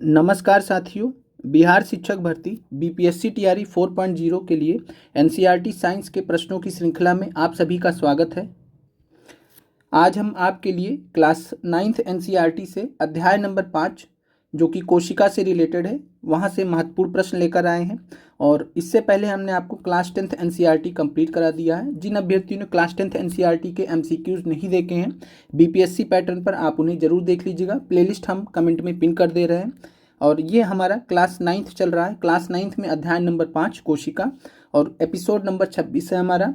नमस्कार साथियों। बिहार शिक्षक भर्ती बीपीएससी टीआरई 4.0 के लिए एनसीईआरटी साइंस के प्रश्नों की श्रृंखला में आप सभी का स्वागत है। आज हम आपके लिए क्लास 9th एनसीईआरटी से अध्याय नंबर 5 जो कि कोशिका से रिलेटेड है वहाँ से महत्वपूर्ण प्रश्न लेकर आए हैं। और इससे पहले हमने आपको क्लास 10th एनसीईआरटी कंप्लीट करा दिया है। जिन अभ्यर्थियों ने क्लास 10th एनसीईआरटी के एमसीक्यूज नहीं देखे हैं बीपीएससी पैटर्न पर, आप उन्हें जरूर देख लीजिएगा। प्लेलिस्ट हम कमेंट में पिन कर दे रहे हैं। और ये हमारा क्लास 9th चल रहा है। क्लास 9th में अध्याय नंबर 5 कोशिका और एपिसोड नंबर 26 है हमारा।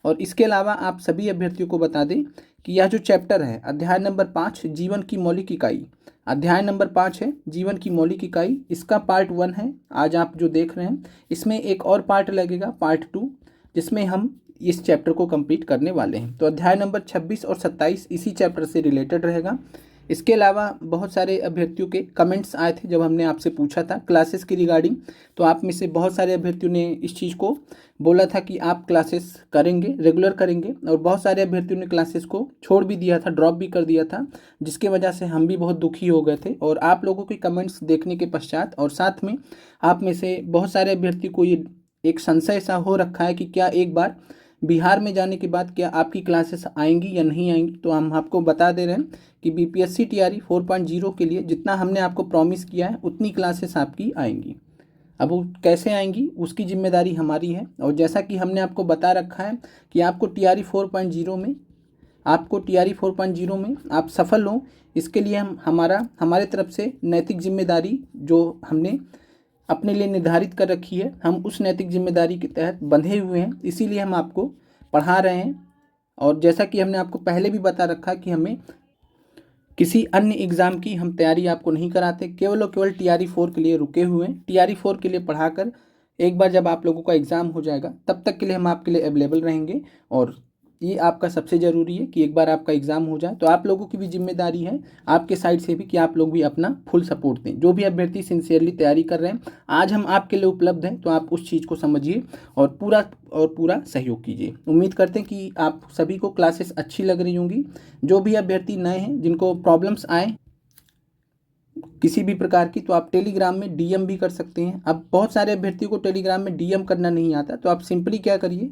और इसके अलावा आप सभी अभ्यर्थियों को बता दें कि यह जो चैप्टर है अध्याय नंबर 5 जीवन की मौलिक इकाई, अध्याय नंबर 5 है जीवन की मौलिक इकाई, इसका पार्ट 1 है आज आप जो देख रहे हैं। इसमें एक और पार्ट लगेगा पार्ट 2 जिसमें हम इस चैप्टर को कंप्लीट करने वाले हैं। तो अध्याय नंबर 26 और 27 इसी चैप्टर से रिलेटेड रहेगा। इसके अलावा बहुत सारे अभ्यर्थियों के कमेंट्स आए थे जब हमने आपसे पूछा था क्लासेस की रिगार्डिंग। तो आप में से बहुत सारे अभ्यर्थियों ने इस चीज़ को बोला था कि आप क्लासेस करेंगे, रेगुलर करेंगे, और बहुत सारे अभ्यर्थियों ने क्लासेस को छोड़ भी दिया था, ड्रॉप भी कर दिया था, जिसके वजह से हम भी बहुत दुखी हो गए थे। और आप लोगों के कमेंट्स देखने के पश्चात और साथ में आप में से बहुत सारे अभ्यर्थी को ये एक संशय सा हो रखा है कि क्या एक बार बिहार में जाने के बाद क्या आपकी क्लासेस आएंगी या नहीं आएंगी। तो हम आपको बता दे रहे हैं कि बीपीएससी टीआरई 4.0 के लिए जितना हमने आपको प्रॉमिस किया है उतनी क्लासेस आपकी आएंगी। अब वो कैसे आएंगी उसकी जिम्मेदारी हमारी है। और जैसा कि हमने आपको बता रखा है कि आपको टीआरई 4.0 में आप सफल हों, इसके लिए हमारे तरफ से नैतिक जिम्मेदारी जो हमने अपने लिए निर्धारित कर रखी है, हम उस नैतिक जिम्मेदारी के तहत बंधे हुए हैं, इसीलिए हम आपको पढ़ा रहे हैं। और जैसा कि हमने आपको पहले भी बता रखा कि हमें किसी अन्य एग्ज़ाम की हम तैयारी आपको नहीं कराते, केवल और केवल टीआरई 4 के लिए रुके हुए हैं। टीआरई 4 के लिए पढ़ाकर एक बार जब आप लोगों का एग्ज़ाम हो जाएगा तब तक के लिए हम आपके लिए अवेलेबल रहेंगे। और ये आपका सबसे ज़रूरी है कि एक बार आपका एग्ज़ाम हो जाए तो आप लोगों की भी जिम्मेदारी है आपके साइड से भी कि आप लोग भी अपना फुल सपोर्ट दें। जो भी अभ्यर्थी सिंसियरली तैयारी कर रहे हैं आज हम आपके लिए उपलब्ध हैं, तो आप उस चीज़ को समझिए और पूरा सहयोग कीजिए। उम्मीद करते हैं कि आप सभी को क्लासेस अच्छी लग रही होंगी। जो भी अभ्यर्थी नए हैं जिनको प्रॉब्लम्स आए किसी भी प्रकार की, तो आप टेलीग्राम में डीएम भी कर सकते हैं। अब बहुत सारे अभ्यर्थियों को टेलीग्राम में डीएम करना नहीं आता, तो आप सिंपली क्या करिए,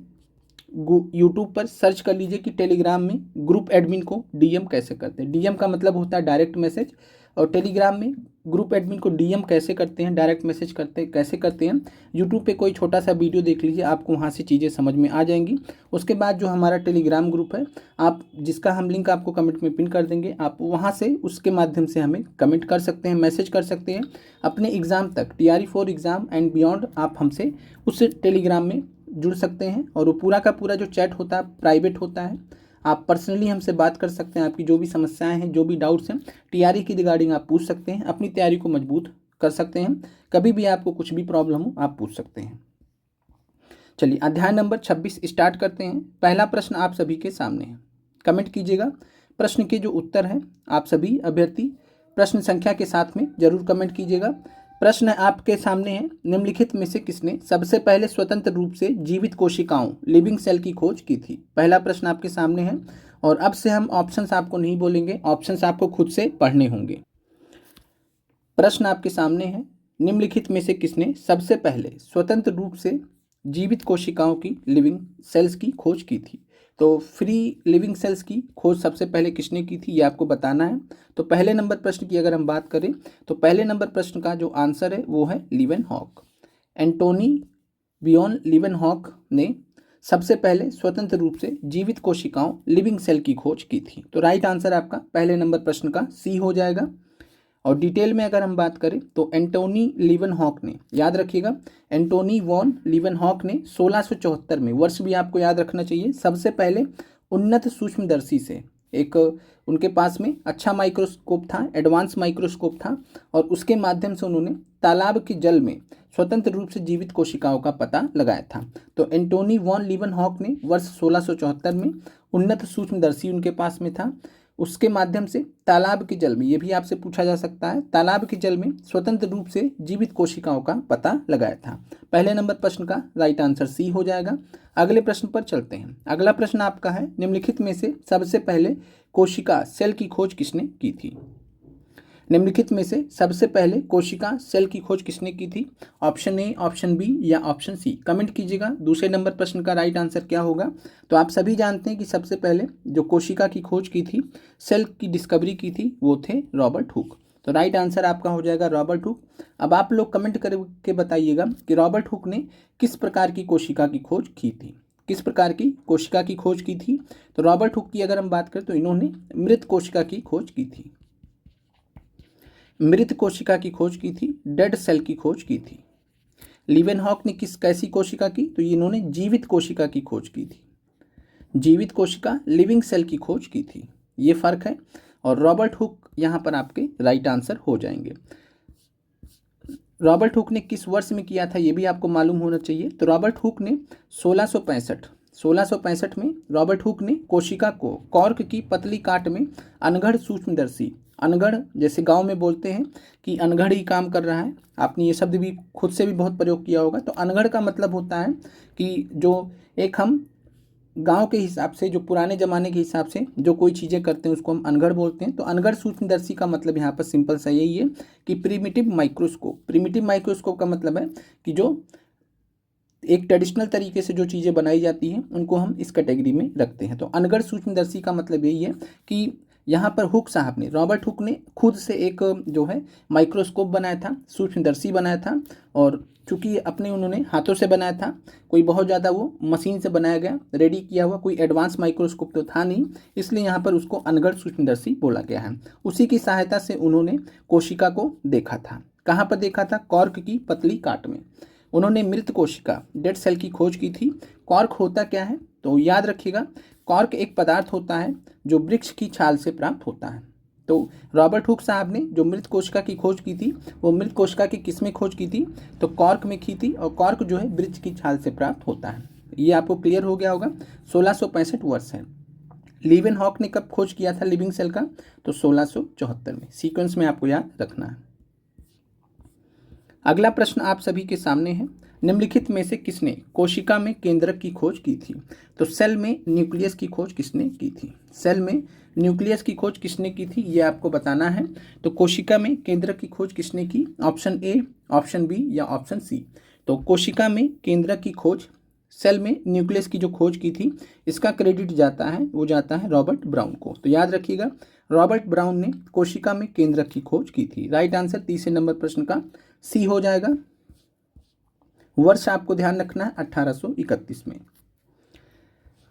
यूट्यूब पर सर्च कर लीजिए कि टेलीग्राम में ग्रुप एडमिन को डीएम कैसे करते हैं। डीएम का मतलब होता है डायरेक्ट मैसेज, और टेलीग्राम में ग्रुप एडमिन को डीएम कैसे करते हैं, डायरेक्ट मैसेज कैसे करते हैं, यूट्यूब पे कोई छोटा सा वीडियो देख लीजिए, आपको वहाँ से चीज़ें समझ में आ जाएंगी। उसके बाद जो हमारा टेलीग्राम ग्रुप है, आप जिसका हम लिंक आपको कमेंट में पिन कर देंगे, आप वहाँ से उसके माध्यम से हमें कमेंट कर सकते हैं, मैसेज कर सकते हैं। अपने एग्ज़ाम तक टीआरई 4 एग्ज़ाम एंड बियॉन्ड आप हमसे उस टेलीग्राम में जुड़ सकते हैं। और वो पूरा का पूरा जो चैट होता है प्राइवेट होता है, आप पर्सनली हमसे बात कर सकते हैं। आपकी जो भी समस्याएं हैं, जो भी डाउट्स हैं टीआरई की रिगार्डिंग आप पूछ सकते हैं, अपनी तैयारी को मजबूत कर सकते हैं। कभी भी आपको कुछ भी प्रॉब्लम हो आप पूछ सकते हैं। चलिए अध्याय नंबर 26 स्टार्ट करते हैं। पहला प्रश्न आप सभी के सामने है, कमेंट कीजिएगा। प्रश्न के जो उत्तर हैं आप सभी अभ्यर्थी प्रश्न संख्या के साथ में जरूर कमेंट कीजिएगा। प्रश्न आपके सामने है, निम्नलिखित में से किसने सबसे पहले स्वतंत्र रूप से जीवित कोशिकाओं लिविंग सेल की खोज की थी। पहला प्रश्न आपके सामने है। और अब से हम ऑप्शंस आपको नहीं बोलेंगे, ऑप्शंस आपको खुद से पढ़ने होंगे। प्रश्न आपके सामने है, निम्नलिखित में से किसने सबसे पहले स्वतंत्र रूप से जीवित कोशिकाओं की लिविंग सेल्स की खोज की थी। तो फ्री लिविंग सेल्स की खोज सबसे पहले किसने की थी ये आपको बताना है। तो पहले नंबर प्रश्न की अगर हम बात करें तो पहले नंबर प्रश्न का जो आंसर है वो है लीवेनहॉक। एंटोनी वियोन लीवेनहॉक ने सबसे पहले स्वतंत्र रूप से जीवित कोशिकाओं लिविंग सेल की खोज की थी। तो राइट आंसर आपका पहले नंबर प्रश्न का सी हो जाएगा। और डिटेल में अगर हम बात करें तो एंटोनी लीवेनहॉक ने, याद रखिएगा, एंटोनी वॉन लीवेनहॉक ने 1674 में, वर्ष भी आपको याद रखना चाहिए, सबसे पहले उन्नत सूक्ष्मदर्शी से, एक उनके पास में अच्छा माइक्रोस्कोप था, एडवांस माइक्रोस्कोप था, और उसके माध्यम से उन्होंने तालाब के जल में स्वतंत्र रूप से जीवित कोशिकाओं का पता लगाया था। तो एंटोनी वॉन लीवेनहॉक ने वर्ष 1674 में उन्नत सूक्ष्मदर्शी उनके पास में था, उसके माध्यम से तालाब के जल में, ये भी आपसे पूछा जा सकता है, तालाब के जल में स्वतंत्र रूप से जीवित कोशिकाओं का पता लगाया था। पहले नंबर प्रश्न का राइट आंसर सी हो जाएगा। अगले प्रश्न पर चलते हैं। अगला प्रश्न आपका है, निम्नलिखित में से सबसे पहले कोशिका सेल की खोज किसने की थी। निम्नलिखित में से सबसे पहले कोशिका सेल की खोज किसने की थी? ऑप्शन ए, ऑप्शन बी या ऑप्शन सी, कमेंट कीजिएगा दूसरे नंबर प्रश्न का राइट आंसर क्या होगा। तो आप सभी जानते हैं कि सबसे पहले जो कोशिका की खोज की थी, सेल की डिस्कवरी की थी, वो थे रॉबर्ट हुक। तो राइट आंसर आपका हो जाएगा रॉबर्ट हुक। अब आप लोग कमेंट करके बताइएगा कि रॉबर्ट हुक ने किस प्रकार की कोशिका की खोज की थी, किस प्रकार की कोशिका की खोज की थी। तो रॉबर्ट हुक की अगर हम बात करें तो इन्होंने मृत कोशिका की खोज की थी, मृत कोशिका की खोज की थी, डेड सेल की खोज की थी। लीवेनहॉक ने कैसी कोशिका की? तो इन्होंने जीवित कोशिका की खोज की थी, जीवित कोशिका लिविंग सेल की खोज की थी, ये फर्क है। और रॉबर्ट हुक यहाँ पर आपके राइट आंसर हो जाएंगे। रॉबर्ट हुक ने किस वर्ष में किया था ये भी आपको मालूम होना चाहिए। तो रॉबर्ट हुक ने 1665 में रॉबर्ट हुक ने कोशिका को कॉर्क की पतली काट में अनगढ़ सूक्ष्मदर्शी, अनगढ़ जैसे गांव में बोलते हैं कि अनगढ़ ही काम कर रहा है, आपने ये शब्द भी खुद से भी बहुत प्रयोग किया होगा। तो अनगढ़ का मतलब होता है कि जो एक हम गांव के हिसाब से, जो पुराने ज़माने के हिसाब से जो कोई चीज़ें करते हैं उसको हम अनगढ़ बोलते हैं। तो अनगढ़ सूक्ष्मदर्शी का मतलब यहाँ पर सिंपल सा यही है कि प्रिमिटिव माइक्रोस्कोप। प्रिमिटिव माइक्रोस्कोप का मतलब है कि जो एक ट्रेडिशनल तरीके से जो चीज़ें बनाई जाती हैं उनको हम इस कैटेगरी में रखते हैं। तो अनगढ़ सूक्ष्मदर्शी का मतलब यही है कि यहाँ पर हुक साहब ने, रॉबर्ट हुक ने खुद से एक जो है माइक्रोस्कोप बनाया था, सूक्ष्मदर्शी बनाया था। और चूंकि अपने उन्होंने हाथों से बनाया था, कोई बहुत ज़्यादा वो मशीन से बनाया गया, रेडी किया हुआ कोई एडवांस माइक्रोस्कोप तो था नहीं, इसलिए यहाँ पर उसको अनगढ़ सूक्ष्मदर्शी बोला गया है। उसी की सहायता से उन्होंने कोशिका को देखा था। कहाँ पर देखा था? कॉर्क की पतली काट में उन्होंने मृत कोशिका, डेड सेल की खोज की थी। कॉर्क होता क्या है? तो याद रखिएगा, कॉर्क एक पदार्थ होता है जो वृक्ष की छाल से प्राप्त होता है। तो रॉबर्ट हुक साहब ने जो मृत कोशिका की खोज की थी, वो मृत कोशिका की किस में खोज की थी? तो कॉर्क में की थी। और कॉर्क जो है वृक्ष की छाल से प्राप्त होता है। ये आपको क्लियर हो गया होगा। 1665 वर्ष है। लीवेनहॉक ने कब खोज किया था लिविंग सेल का? तो 1674 में। सीक्वेंस में आपको याद रखना है। अगला प्रश्न आप सभी के सामने है, निम्नलिखित में से किसने कोशिका में केंद्रक की खोज की थी? तो सेल में न्यूक्लियस की खोज किसने की थी? सेल में न्यूक्लियस की खोज किसने की थी ये आपको बताना है। तो कोशिका में केंद्रक की खोज किसने की? ऑप्शन ए, ऑप्शन बी या ऑप्शन सी। तो कोशिका में केंद्रक की खोज, सेल में न्यूक्लियस की जो खोज की थी, इसका क्रेडिट जाता है, वो जाता है रॉबर्ट ब्राउन को। तो याद रखिएगा, रॉबर्ट ब्राउन ने कोशिका में केंद्रक की खोज की थी। राइट आंसर तीसरे नंबर प्रश्न का सी हो जाएगा। वर्ष आपको ध्यान रखना है 1831 में।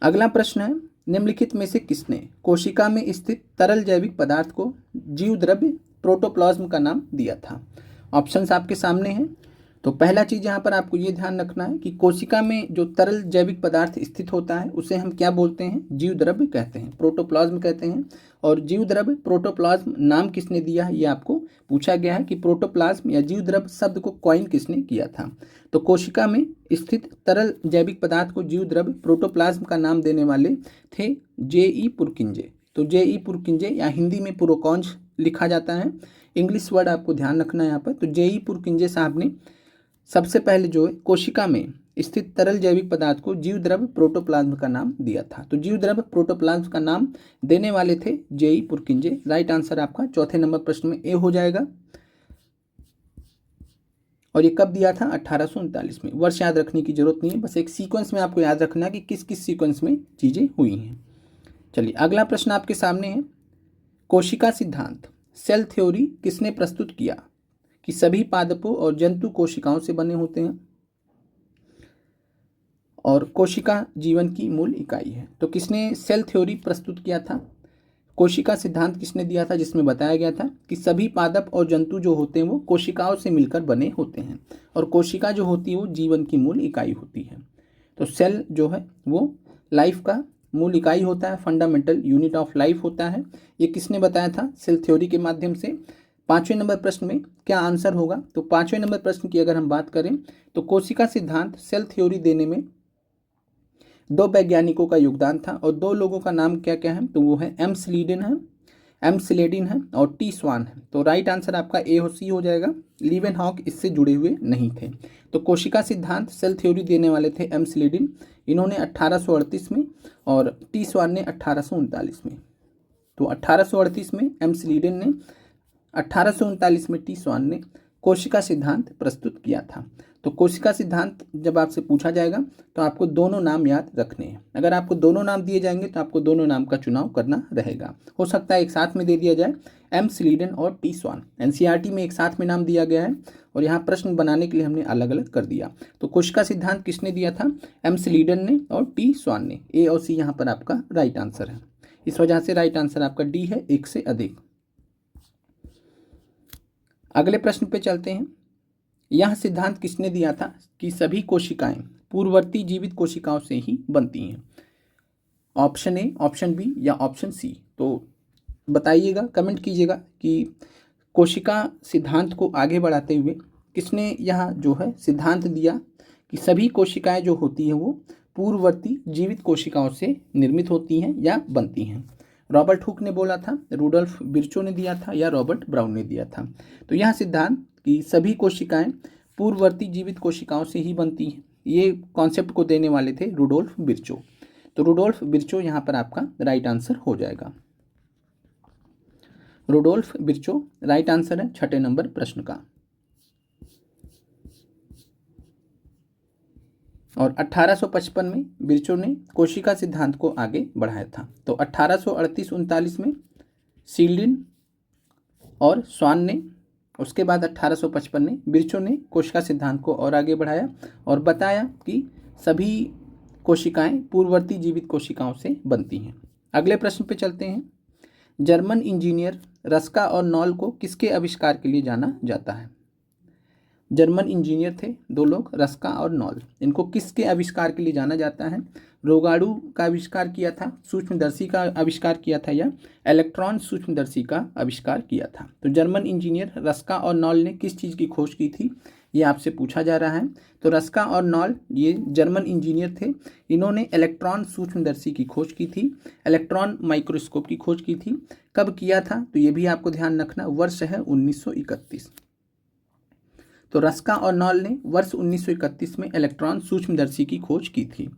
अगला प्रश्न है, निम्नलिखित में से किसने कोशिका में स्थित तरल जैविक पदार्थ को जीव द्रव्य प्रोटोप्लाज्म का नाम दिया था? ऑप्शंस आपके सामने हैं। तो पहला चीज यहाँ पर आपको ये ध्यान रखना है कि कोशिका में जो तरल जैविक पदार्थ स्थित होता है उसे हम क्या बोलते हैं? जीव द्रव्य कहते हैं, प्रोटोप्लाज्म कहते हैं। और जीव द्रव्य प्रोटोप्लाज्म नाम किसने दिया है ये आपको पूछा गया है कि प्रोटोप्लाज्म या जीव द्रव्य शब्द को कॉइन किसने किया था? तो कोशिका में स्थित तरल जैविक पदार्थ को जीव द्रव्य प्रोटोप्लाज्म का नाम देने वाले थे J.E. पुरकिंजे। तो J.E. पुरकिंजे या हिंदी में पुरोकॉन्ज लिखा जाता है, इंग्लिश वर्ड आपको ध्यान रखना है यहाँ पर। तो J.E. पुरकिंजे साहब ने सबसे पहले जो है कोशिका में स्थित तरल जैविक पदार्थ को जीव द्रव्य प्रोटोप्लाज्म का नाम दिया था। तो जीव द्रव्य प्रोटोप्लाज्म का नाम देने वाले थे J.E. पुरकिंजे। राइट आंसर आपका चौथे नंबर प्रश्न में ए हो जाएगा। और ये कब दिया था? 1839 में। वर्ष याद रखने की जरूरत नहीं है, बस एक सीक्वेंस में आपको याद रखना है कि किस किस सीक्वेंस में चीजें हुई हैं। चलिए अगला प्रश्न आपके सामने है, कोशिका सिद्धांत सेल थ्योरी किसने प्रस्तुत किया कि सभी पादपों और जंतु कोशिकाओं से बने होते हैं और कोशिका जीवन की मूल इकाई है? तो किसने सेल थ्योरी प्रस्तुत किया था? कोशिका सिद्धांत किसने दिया था जिसमें बताया गया था कि सभी पादप और जंतु जो होते हैं वो कोशिकाओं से मिलकर बने होते हैं और कोशिका जो होती है वो जीवन की मूल इकाई होती है। तो सेल जो है वो लाइफ का मूल इकाई होता है, फंडामेंटल यूनिट ऑफ लाइफ होता है। ये किसने बताया था? सेल थ्योरी के माध्यम से। पांचवें नंबर प्रश्न में क्या आंसर होगा? तो पांचवें नंबर प्रश्न की अगर हम बात करें तो कोशिका सिद्धांत सेल थ्योरी देने में दो वैज्ञानिकों का योगदान था और दो लोगों का नाम क्या क्या है? तो वो है एम स्लेडिन है और टी स्वान है। तो राइट आंसर आपका ए और सी हो जाएगा। लीवेनहॉक इससे जुड़े हुए नहीं थे। तो कोशिका सिद्धांत सेल थ्योरी देने वाले थे एम स्लेडिन, इन्होंने 1838 में, और टी स्वान ने 1839 में। तो 1838 में एम स्लेडिन ने 1839 में टी स्वान ने कोशिका सिद्धांत प्रस्तुत किया था। तो कोशिका सिद्धांत जब आपसे पूछा जाएगा तो आपको दोनों नाम याद रखने हैं। अगर आपको दोनों नाम दिए जाएंगे तो आपको दोनों नाम का चुनाव करना रहेगा। हो सकता है एक साथ में दे दिया जाए, एम स्लीडन और टी स्वान। एनसीईआरटी में एक साथ में नाम दिया गया है और यहाँ प्रश्न बनाने के लिए हमने अलग अलग कर दिया। तो कोशिका सिद्धांत किसने दिया था? एम स्लीडन ने और टी स्वान ने। ए और सी यहाँ पर आपका राइट आंसर है। इस वजह से राइट आंसर आपका डी है, एक से अधिक। अगले प्रश्न पे चलते हैं। यह सिद्धांत किसने दिया था कि सभी कोशिकाएं पूर्ववर्ती जीवित कोशिकाओं से ही बनती हैं? ऑप्शन ए, ऑप्शन बी या ऑप्शन सी? तो बताइएगा, कमेंट कीजिएगा कि कोशिका सिद्धांत को आगे बढ़ाते हुए किसने यह जो है सिद्धांत दिया कि सभी कोशिकाएं जो होती हैं वो पूर्ववर्ती जीवित कोशिकाओं से निर्मित होती हैं या बनती हैं? रॉबर्ट हुक ने बोला था, रुडोल्फ विर्चो ने दिया था या रॉबर्ट ब्राउन ने दिया था? तो यह सिद्धांत कि सभी कोशिकाएं पूर्ववर्ती जीवित कोशिकाओं से ही बनती हैं, ये कॉन्सेप्ट को देने वाले थे रुडोल्फ विर्चो। तो रुडोल्फ विर्चो यहाँ पर आपका राइट आंसर हो जाएगा। रुडोल्फ विर्चो राइट आंसर है छठे नंबर प्रश्न का। और 1855 में विर्चो ने कोशिका सिद्धांत को आगे बढ़ाया था। तो 1838-39 में सील्डिन और स्वान ने, उसके बाद 1855 में विर्चो ने कोशिका सिद्धांत को और आगे बढ़ाया और बताया कि सभी कोशिकाएं पूर्ववर्ती जीवित कोशिकाओं से बनती हैं। अगले प्रश्न पे चलते हैं। जर्मन इंजीनियर रस्का और नॉल को किसके आविष्कार के लिए जाना जाता है? जर्मन इंजीनियर थे दो लोग, रस्का और नॉल। इनको किसके आविष्कार के लिए जाना जाता है? रोगाड़ू का आविष्कार किया था, सूक्ष्मदर्शी का आविष्कार किया था या इलेक्ट्रॉन सूक्ष्मदर्शी का आविष्कार किया था? तो जर्मन इंजीनियर रस्का और नॉल ने किस चीज़ की खोज की थी, ये आपसे पूछा जा रहा है। तो रस्का और नॉल ये जर्मन इंजीनियर थे। इन्होंने इलेक्ट्रॉन सूक्ष्मदर्शी की खोज की थी, इलेक्ट्रॉन माइक्रोस्कोप की खोज की थी। कब किया था? तो ये भी आपको ध्यान रखना, वर्ष है 1931। तो रस्का और नॉल ने वर्ष 1931 में इलेक्ट्रॉन सूक्ष्मदर्शी की खोज की थी।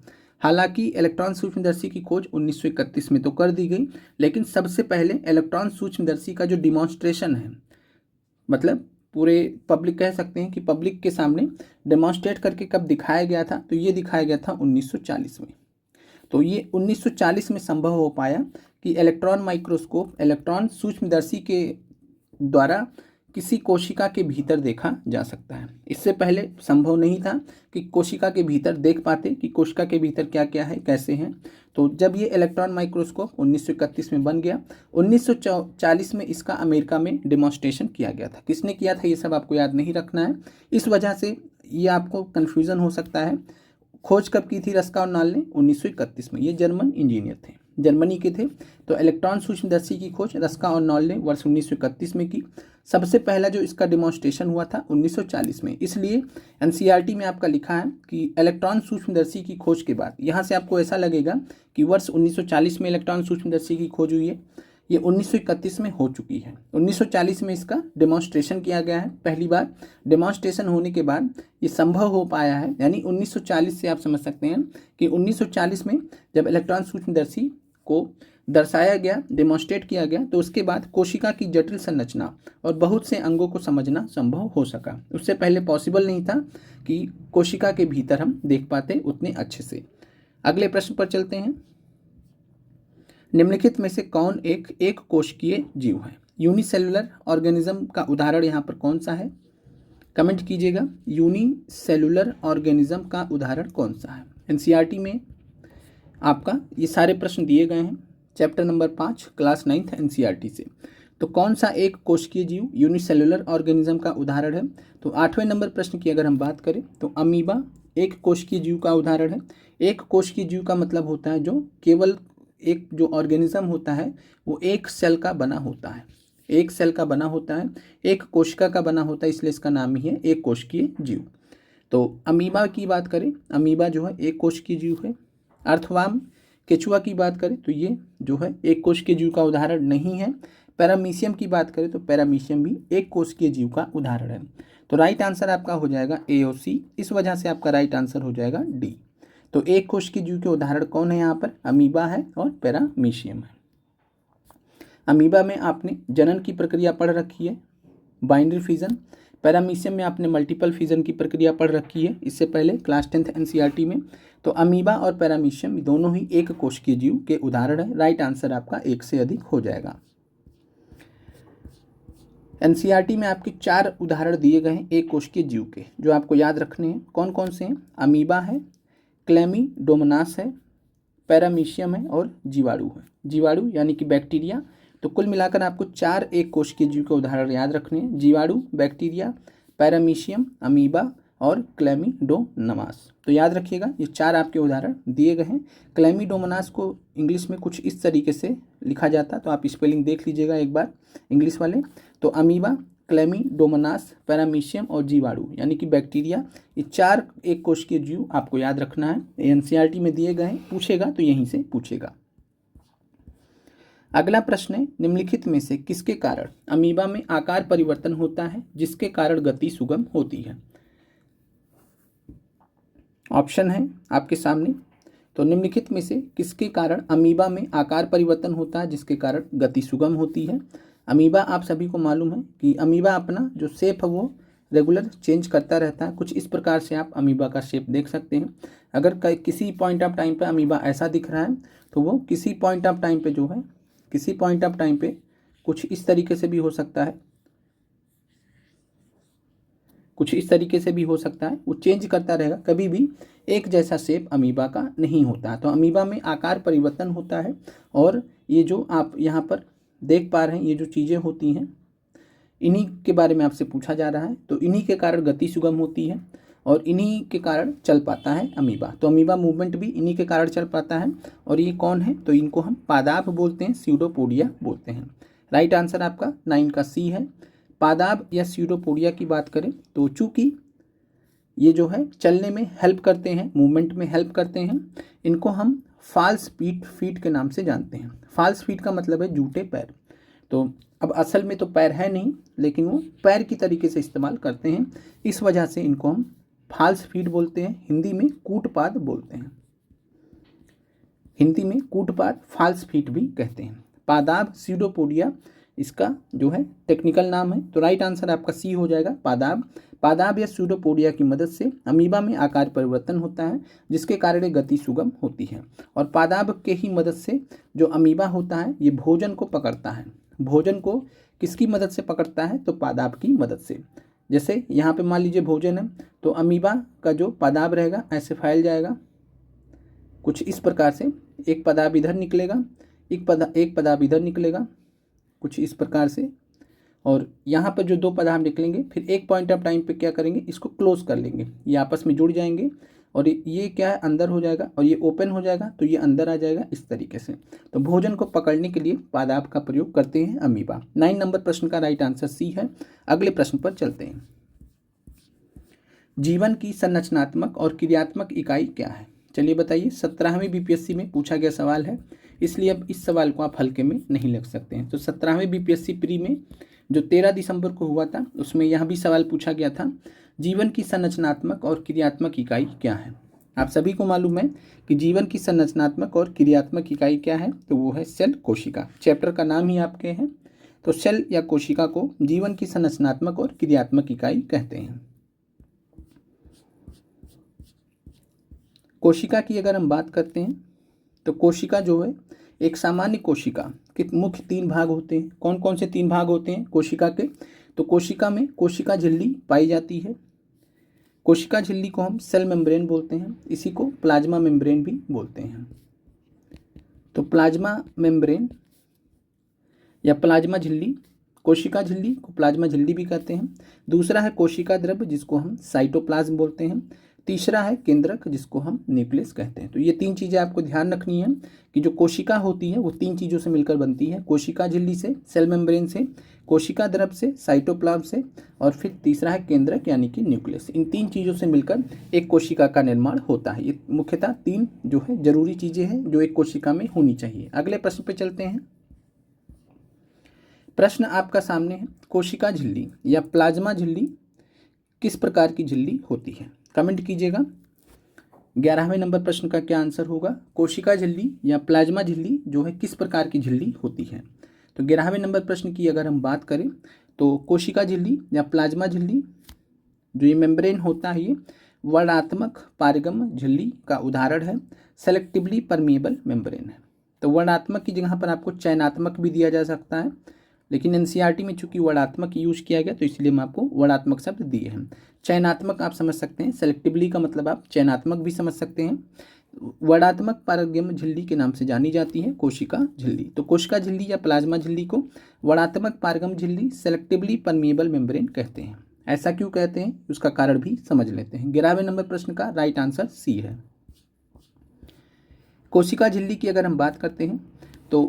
हालांकि इलेक्ट्रॉन सूक्ष्मदर्शी की खोज 1931 में तो कर दी गई, लेकिन सबसे पहले इलेक्ट्रॉन सूक्ष्मदर्शी का जो डिमॉन्स्ट्रेशन है, मतलब पूरे पब्लिक कह सकते हैं कि पब्लिक के सामने डेमोन्स्ट्रेट करके कब दिखाया गया था? तो ये दिखाया गया था 1940 में। तो ये 1940 में संभव हो पाया कि इलेक्ट्रॉन माइक्रोस्कोप, इलेक्ट्रॉन सूक्ष्मदर्शी के द्वारा किसी कोशिका के भीतर देखा जा सकता है। इससे पहले संभव नहीं था कि कोशिका के भीतर देख पाते कि कोशिका के भीतर क्या क्या है, कैसे हैं। तो जब ये इलेक्ट्रॉन माइक्रोस्कोप 1931 में बन गया, 1940 में इसका अमेरिका में डेमोन्स्ट्रेशन किया गया था। किसने किया था ये सब आपको याद नहीं रखना है, इस वजह से ये आपको कन्फ्यूज़न हो सकता है। खोज कब की थी रस्का और नॉल ने? 1931 में। ये जर्मन इंजीनियर थे, जर्मनी के थे। तो इलेक्ट्रॉन सूक्ष्मदर्शी की खोज रस्का और नॉल ने वर्ष 1931 में की। सबसे पहला जो इसका डेमोन्स्ट्रेशन हुआ था 1940 में। इसलिए एनसीईआरटी में आपका लिखा है कि इलेक्ट्रॉन सूक्ष्मदर्शी की खोज के बाद, यहाँ से आपको ऐसा लगेगा कि वर्ष 1940 में इलेक्ट्रॉन सूक्ष्मदर्शी की खोज हुई है, ये 1931 में हो चुकी है। 1940 में इसका डेमोन्स्ट्रेशन किया गया है पहली बार। डेमोन्स्ट्रेशन होने के बाद ये संभव हो पाया है, यानी 1940 से आप समझ सकते हैं कि 1940 में जब इलेक्ट्रॉन सूक्ष्मदर्शी को दर्शाया गया, डेमोन्स्ट्रेट किया गया, तो उसके बाद कोशिका की जटिल संरचना और बहुत से अंगों को समझना संभव हो सका। उससे पहले पॉसिबल नहीं था कि कोशिका के भीतर हम देख पाते उतने अच्छे से। अगले प्रश्न पर चलते हैं। निम्नलिखित में से कौन एक कोशिकीय जीव है? यूनिसेलुलर ऑर्गेनिज्म का उदाहरण यहाँ पर कौन सा है? कमेंट कीजिएगा, यूनिसेलुलर ऑर्गेनिज्म का उदाहरण कौन सा है? एनसीईआरटी में आपका ये सारे प्रश्न दिए गए हैं, chapter number 5 class 9th NCERT से। तो कौन सा एक कोशिकीय जीव यूनिसेलुलर ऑर्गेनिज्म का उदाहरण है? तो 8वें नंबर प्रश्न की अगर हम बात करें तो अमीबा एक कोशिकीय जीव का उदाहरण है। एक कोशिकीय जीव का मतलब होता है जो केवल एक जो ऑर्गेनिज्म होता है वो एक सेल का बना होता है, एक सेल का बना होता है, एक कोशिका का बना होता है, इसलिए इसका नाम ही है एक कोशिकीय जीव। तो अमीबा की बात करें, अमीबा जो है एक कोशिकीय जीव है। अर्थवर्म केचुआ की बात करें तो ये जो है एक कोशिकीय जीव का उदाहरण नहीं है। पैरामीशियम की बात करें तो पैरामीशियम भी एक कोशिकीय जीव का उदाहरण है। तो राइट आंसर आपका हो जाएगा ए और सी, इस वजह से आपका राइट आंसर हो जाएगा डी। तो एक कोशिकीय जीव के उदाहरण कौन है यहाँ पर? अमीबा है और पैरामीशियम है। अमीबा में आपने जनन की प्रक्रिया पढ़ रखी है, बाइनरी फिजन। पैरामीशियम में आपने मल्टीपल फिजन की प्रक्रिया पढ़ रखी है इससे पहले क्लास 10th एनसीईआरटी में। तो अमीबा और पैरामीशियम दोनों ही एक कोशिकीय जीव के उदाहरण है। राइट आंसर आपका एक से अधिक हो जाएगा। एनसीईआरटी में आपके 4 उदाहरण दिए गए हैं एक कोशिकीय जीव के, जो आपको याद रखने हैं। कौन कौन से हैं? अमीबा है, क्लेमीडोमोनास है, पैरामीशियम है और जीवाणु है। जीवाणु यानी कि बैक्टीरिया। तो कुल मिलाकर आपको 4 एक कोशिकीय जीव के उदाहरण याद रखने हैं। जीवाणु, बैक्टीरिया, पैरामीशियम, अमीबा और क्लेमीडोमोनास। तो याद रखिएगा ये 4 आपके उदाहरण दिए गए हैं। क्लेमीडोमोनास को इंग्लिश में कुछ इस तरीके से लिखा जाता है, तो आप स्पेलिंग देख लीजिएगा एक बार इंग्लिश वाले। तो अमीबा, क्लेमीडोमोनास, पैरामीशियम और जीवाणु यानी कि बैक्टीरिया, ये 4 एक कोशिकीय जीव आपको याद रखना है। एनसीईआरटी में दिए गए हैं, पूछेगा तो यहीं से पूछेगा। अगला प्रश्न है, निम्नलिखित में से किसके कारण अमीबा में आकार परिवर्तन होता है जिसके कारण गति सुगम होती है? ऑप्शन है आपके सामने। तो निम्नलिखित में से किसके कारण अमीबा में आकार परिवर्तन होता है जिसके कारण गति सुगम होती है? अमीबा आप सभी को मालूम है कि अमीबा अपना जो शेप है वो रेगुलर चेंज करता रहता है। कुछ इस प्रकार से आप अमीबा का शेप देख सकते हैं। अगर किसी पॉइंट ऑफ टाइम पे अमीबा ऐसा दिख रहा है तो वो किसी पॉइंट ऑफ टाइम पे जो है, किसी पॉइंट ऑफ टाइम पे कुछ इस तरीके से भी हो सकता है, कुछ इस तरीके से भी हो सकता है। वो चेंज करता रहेगा, कभी भी एक जैसा शेप अमीबा का नहीं होता। तो अमीबा में आकार परिवर्तन होता है और ये जो आप यहाँ पर देख पा रहे हैं ये जो चीज़ें होती हैं इन्हीं के बारे में आपसे पूछा जा रहा है। तो इन्हीं के कारण गति सुगम होती है और इन्हीं के कारण चल पाता है अमीबा। तो अमीबा मूवमेंट भी इन्हीं के कारण चल पाता है। और ये कौन है? तो इनको हम पादाप बोलते हैं, स्यूडोपोडिया बोलते हैं। राइट आंसर आपका 9 का सी है। पादाप या स्यूडोपोडिया की बात करें तो चूँकि ये जो है चलने में हेल्प करते हैं, मूवमेंट में हेल्प करते हैं, इनको हम फॉल्स फीट के नाम से जानते हैं। फॉल्स फीट का मतलब है झूठे पैर। तो अब असल में तो पैर है नहीं, लेकिन वो पैर की तरीके से इस्तेमाल करते हैं, इस वजह से इनको हम फॉल्स फीट बोलते हैं। हिंदी में कूटपाद बोलते हैं, हिंदी में कूटपाद, फॉल्स फीट भी कहते हैं। पादाब स्यूडोपोडिया इसका जो है टेक्निकल नाम है। तो राइट आंसर आपका सी हो जाएगा, पादाब। पादाब या स्यूडोपोडिया की मदद से अमीबा में आकार परिवर्तन होता है जिसके कारण गति सुगम होती है। और पादाब के ही मदद से जो अमीबा होता है ये भोजन को पकड़ता है। भोजन को किसकी मदद से पकड़ता है? तो पादाब की मदद से। जैसे यहाँ पे मान लीजिए भोजन है, तो अमीबा का जो पादाब रहेगा ऐसे फैल जाएगा कुछ इस प्रकार से। एक पादाब इधर निकलेगा, एक पादाब इधर निकलेगा कुछ इस प्रकार से, और यहाँ पर जो 2 पादाब निकलेंगे फिर एक पॉइंट ऑफ टाइम पे क्या करेंगे, इसको क्लोज कर लेंगे, ये आपस में जुड़ जाएंगे और ये क्या है अंदर हो जाएगा और ये ओपन हो जाएगा तो ये अंदर आ जाएगा इस तरीके से। तो भोजन को पकड़ने के लिए पादाब का प्रयोग करते हैं अमीबा। 9 नंबर प्रश्न का राइट आंसर सी है। अगले प्रश्न पर चलते हैं। जीवन की संरचनात्मक और क्रियात्मक इकाई क्या है? चलिए बताइए। 17वीं बीपीएससी में पूछा गया सवाल है, इसलिए अब इस सवाल को आप हल्के में नहीं लग सकते हैं। तो 17वीं बीपीएससी प्री में जो 13 दिसंबर को हुआ था उसमें यह भी सवाल पूछा गया था, जीवन की संरचनात्मक और क्रियात्मक इकाई क्या है? आप सभी को मालूम है कि जीवन की संरचनात्मक और क्रियात्मक इकाई क्या है, तो वो है सेल, कोशिका। चैप्टर का नाम ही आपके हैं। तो सेल या कोशिका को जीवन की संरचनात्मक और क्रियात्मक इकाई कहते हैं। कोशिका की अगर हम बात करते हैं तो कोशिका जो है एक सामान्य कोशिका के मुख्य 3 भाग होते हैं। कौन कौन से 3 भाग होते हैं कोशिका के? तो कोशिका में कोशिका झिल्ली पाई जाती है। कोशिका झिल्ली को हम सेल मेम्ब्रेन बोलते हैं, इसी को प्लाज्मा मेम्ब्रेन भी बोलते हैं। तो प्लाज्मा मेम्ब्रेन या प्लाज्मा झिल्ली, कोशिका झिल्ली को प्लाज्मा झिल्ली भी कहते हैं। दूसरा है कोशिका द्रव्य जिसको हम साइटोप्लाज्म बोलते हैं। तीसरा है केंद्रक जिसको हम न्यूक्लियस कहते हैं। तो ये 3 चीज़ें आपको ध्यान रखनी है कि जो कोशिका होती है वो 3 चीज़ों से मिलकर बनती है, कोशिका झिल्ली से, सेल मेम्ब्रेन से, कोशिका द्रव्य से, साइटोप्लाज्म से, और फिर तीसरा है केंद्रक यानी कि न्यूक्लियस। इन 3 चीज़ों से मिलकर एक कोशिका का निर्माण होता है। ये मुख्यतः 3 जो है जरूरी चीज़ें हैं जो एक कोशिका में होनी चाहिए। अगले प्रश्न पे चलते हैं। प्रश्न आपका सामने है, कोशिका झिल्ली या प्लाज्मा झिल्ली किस प्रकार की झिल्ली होती है? कमेंट कीजिएगा। 11वें नंबर प्रश्न का क्या आंसर होगा? कोशिका झिल्ली या प्लाज्मा झिल्ली जो है किस प्रकार की झिल्ली होती है? तो 11वें नंबर प्रश्न की अगर हम बात करें तो कोशिका झिल्ली या प्लाज्मा झिल्ली जो ये मेम्ब्रेन होता है ये वर्णात्मक पारगम झिल्ली का उदाहरण है, सेलेक्टिवली परमिएबल मेम्ब्रेन है। तो वर्णात्मक की जगह पर आपको चयनात्मक भी दिया जा सकता है, लेकिन एनसीईआरटी में चूंकि वर्णात्मक यूज किया गया तो इसलिए हम आपको वर्णात्मक शब्द दिए हैं। चयनात्मक आप समझ सकते हैं, सेलेक्टिवली का मतलब आप चयनात्मक भी समझ सकते हैं। वर्णात्मक पारगम झिल्ली के नाम से जानी जाती है कोशिका झिल्ली। तो कोशिका झिल्ली या प्लाज्मा झिल्ली को वर्णात्मक पारगम झिल्ली, सेलेक्टिवली परमिएबल मेम्ब्रेन कहते हैं। ऐसा क्यों कहते हैं उसका कारण भी समझ लेते हैं। 11वें नंबर प्रश्न का राइट आंसर सी है। कोशिका झिल्ली की अगर हम बात करते हैं तो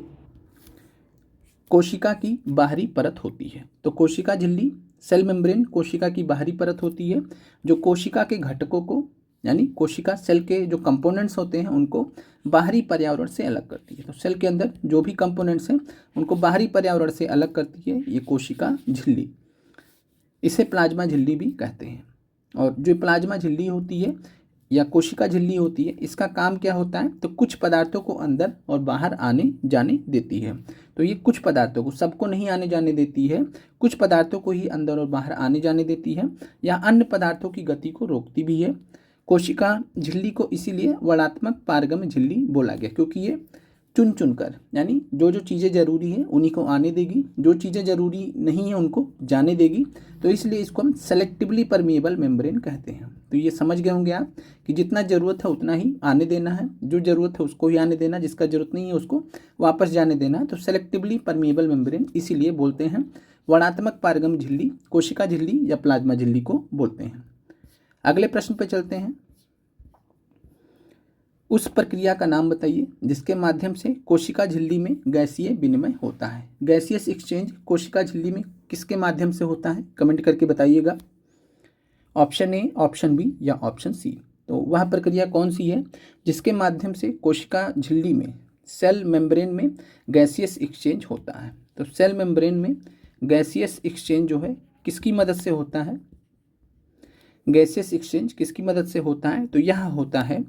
कोशिका की बाहरी परत होती है। तो कोशिका झिल्ली सेल मेम्ब्रेन कोशिका की बाहरी परत होती है जो कोशिका के घटकों को यानी कोशिका सेल के जो कंपोनेंट्स होते हैं उनको बाहरी पर्यावरण से अलग करती है। तो सेल के अंदर जो भी कंपोनेंट्स हैं उनको बाहरी पर्यावरण से अलग करती है ये कोशिका झिल्ली। इसे प्लाज्मा झिल्ली भी कहते हैं। और जो प्लाज्मा झिल्ली होती है या कोशिका झिल्ली होती है इसका काम क्या होता है, तो कुछ पदार्थों को अंदर और बाहर आने जाने देती है। तो ये कुछ पदार्थों को, सबको नहीं आने जाने देती है, कुछ पदार्थों को ही अंदर और बाहर आने जाने देती है या अन्य पदार्थों की गति को रोकती भी है। कोशिका झिल्ली को इसीलिए वर्णात्मक पारगम झिल्ली बोला गया क्योंकि ये चुन चुन कर यानी जो जो चीज़ें ज़रूरी हैं उन्हीं को आने देगी, जो चीज़ें ज़रूरी नहीं है उनको जाने देगी। तो इसलिए इसको हम सेलेक्टिवली परमिएबल मेम्ब्रेन कहते हैं। तो ये समझ गए होंगे आप कि जितना ज़रूरत है उतना ही आने देना है, जो ज़रूरत है उसको ही आने देना, जिसका ज़रूरत नहीं है उसको वापस जाने देना है। तो सेलेक्टिवली परमिएबल मेम्ब्रेन इसीलिए बोलते हैं। वर्णात्मक पारगम झिल्ली कोशिका झिल्ली या प्लाज्मा झिल्ली को बोलते हैं। अगले प्रश्न पर चलते हैं। उस प्रक्रिया का नाम बताइए जिसके माध्यम से कोशिका झिल्ली में गैसीय विनिमय होता है। गैसियस एक्सचेंज कोशिका झिल्ली में किसके माध्यम से होता है, कमेंट करके बताइएगा। ऑप्शन ए, ऑप्शन बी या ऑप्शन सी। तो वह प्रक्रिया कौन सी है जिसके माध्यम से कोशिका झिल्ली में सेल मेम्ब्रेन में गैसियस एक्सचेंज होता है। तो सेल मेम्ब्रेन में गैसियस एक्सचेंज जो है किसकी मदद से होता है, गैसियस एक्सचेंज किसकी मदद से होता है, तो यह होता है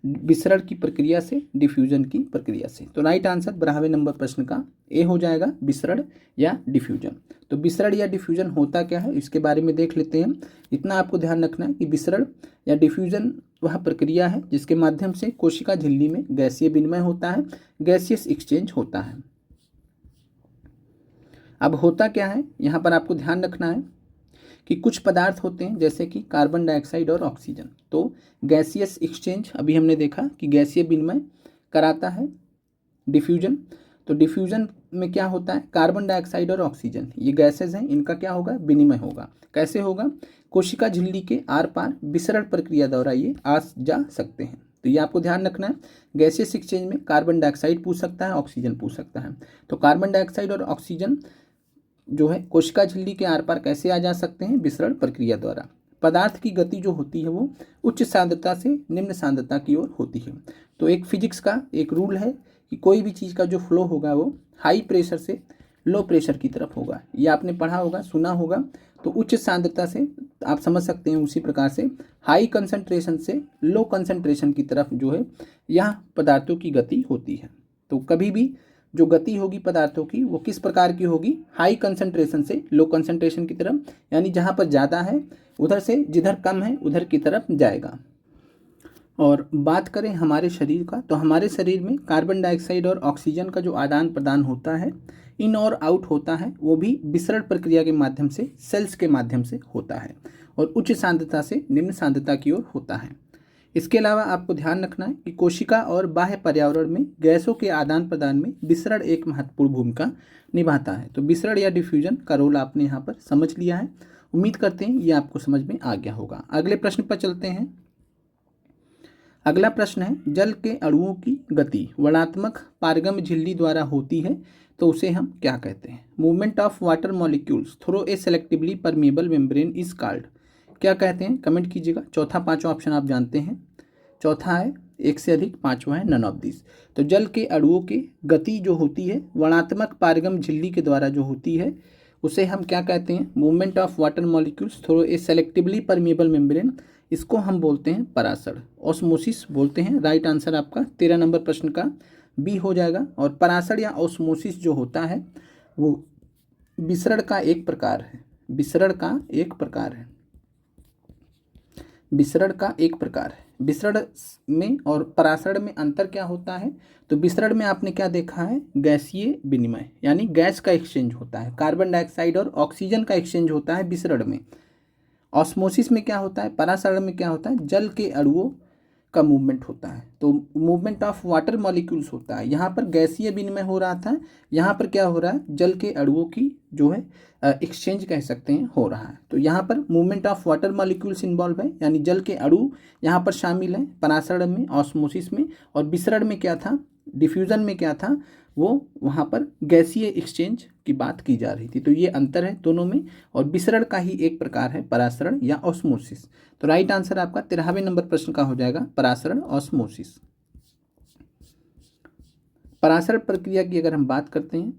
विसरण की प्रक्रिया से, डिफ्यूजन की प्रक्रिया से। तो राइट आंसर 12वें नंबर प्रश्न का ए हो जाएगा, विसरण या डिफ्यूजन। तो विसरण या डिफ्यूजन होता क्या है इसके बारे में देख लेते हैं। इतना आपको ध्यान रखना है कि विसरण या डिफ्यूजन वह प्रक्रिया है जिसके माध्यम से कोशिका झिल्ली में गैसीय विनिमय होता है, गैसियस एक्सचेंज होता है। अब होता क्या है यहाँ पर आपको ध्यान रखना है कि कुछ पदार्थ होते हैं जैसे कि कार्बन डाइऑक्साइड और ऑक्सीजन। तो गैसियस एक्सचेंज अभी हमने देखा कि गैसीय विनिमय कराता है डिफ्यूजन। तो डिफ्यूजन में क्या होता है, कार्बन डाइऑक्साइड और ऑक्सीजन ये गैसेज हैं, इनका क्या होगा, विनिमय होगा। कैसे होगा, कोशिका झिल्ली के आर पार विसरण प्रक्रिया द्वारा ये आ जा सकते हैं। तो ये आपको ध्यान रखना है। गैसियस एक्सचेंज में कार्बन डाइऑक्साइड पूछ सकता है, ऑक्सीजन पूछ सकता है। तो कार्बन डाइऑक्साइड और ऑक्सीजन जो है कोशिका झिल्ली के आर पार कैसे आ जा सकते हैं, विसरण प्रक्रिया द्वारा। पदार्थ की गति जो होती है वो उच्च सांद्रता से निम्न सांद्रता की ओर होती है। तो एक फिजिक्स का एक रूल है कि कोई भी चीज़ का जो फ्लो होगा वो हाई प्रेशर से लो प्रेशर की तरफ होगा। ये आपने पढ़ा होगा, सुना होगा। तो उच्च सांद्रता से आप समझ सकते हैं उसी प्रकार से हाई कंसंट्रेशन से लो कंसंट्रेशन की तरफ जो है यहाँ पदार्थों की गति होती है। तो कभी भी जो गति होगी पदार्थों की वो किस प्रकार की होगी, हाई कंसंट्रेशन से लो कंसंट्रेशन की तरफ, यानी जहाँ पर ज़्यादा है उधर से जिधर कम है उधर की तरफ जाएगा। और बात करें हमारे शरीर का, तो हमारे शरीर में कार्बन डाइऑक्साइड और ऑक्सीजन का जो आदान प्रदान होता है, इन और आउट होता है, वो भी विसरण प्रक्रिया के माध्यम से, सेल्स के माध्यम से होता है और उच्च सांद्रता से निम्न सांद्रता की ओर होता है। इसके अलावा आपको ध्यान रखना है कि कोशिका और बाह्य पर्यावरण में गैसों के आदान प्रदान में विसरण एक महत्वपूर्ण भूमिका निभाता है। तो विसरण या डिफ्यूजन का रोल आपने यहाँ पर समझ लिया है। उम्मीद करते हैं ये आपको समझ में आ गया होगा। अगले प्रश्न पर चलते हैं। अगला प्रश्न है, जल के अणुओं की गति वर्णात्मक पारगम झिल्ली द्वारा होती है तो उसे हम क्या कहते हैं। Movement of water molecules through a selectively permeable membrane is called. क्या कहते हैं, कमेंट कीजिएगा। चौथा पांचवा ऑप्शन आप जानते हैं। चौथा है एक से अधिक, पांचवा है नन ऑफ दिस। तो जल के अणुओं की गति जो होती है वर्णात्मक पारगम झिल्ली के द्वारा जो होती है उसे हम क्या कहते हैं, movement of water molecules through a selectively permeable membrane. इसको हम बोलते हैं परासर, ऑस्मोसिस बोलते हैं। राइट आंसर आपका 13 नंबर प्रश्न का बी हो जाएगा। और परासरण या ऑस्मोसिस जो होता है वो विसरण का एक प्रकार है, विसरण का एक प्रकार है, विसरण का एक प्रकार है। विसरण में और परासरण में अंतर क्या होता है? तो विसरण में आपने क्या देखा है? गैसीय विनिमय, यानी गैस का एक्सचेंज होता है, कार्बन डाइऑक्साइड और ऑक्सीजन का एक्सचेंज होता है विसरण में। ऑस्मोसिस में क्या होता है? परासरण में क्या होता है? जल के अणुओं का मूवमेंट होता है, तो मूवमेंट ऑफ वाटर मॉलिक्यूल्स होता है। यहाँ पर गैसीय विनिमय हो रहा था, यहाँ पर क्या हो रहा है? जल के अणुओं की जो है एक्सचेंज कह सकते हैं हो रहा है। तो यहाँ पर movement of water molecules involve है, यानी जल के अणु यहाँ पर शामिल है परासरण में, ऑस्मोसिस में। और विसरण में क्या था? डिफ्यूजन में क्या था? वो वहाँ पर गैसीय एक्सचेंज की बात की जा रही थी। तो ये अंतर है दोनों में, और विसरण का ही एक प्रकार है परासरण या ऑस्मोसिस। तो राइट आंसर आपका 13वें नंबर प्रश्न का हो जाएगा परासरण, ऑस्मोसिस। परासरण प्रक्रिया की अगर हम बात करते हैं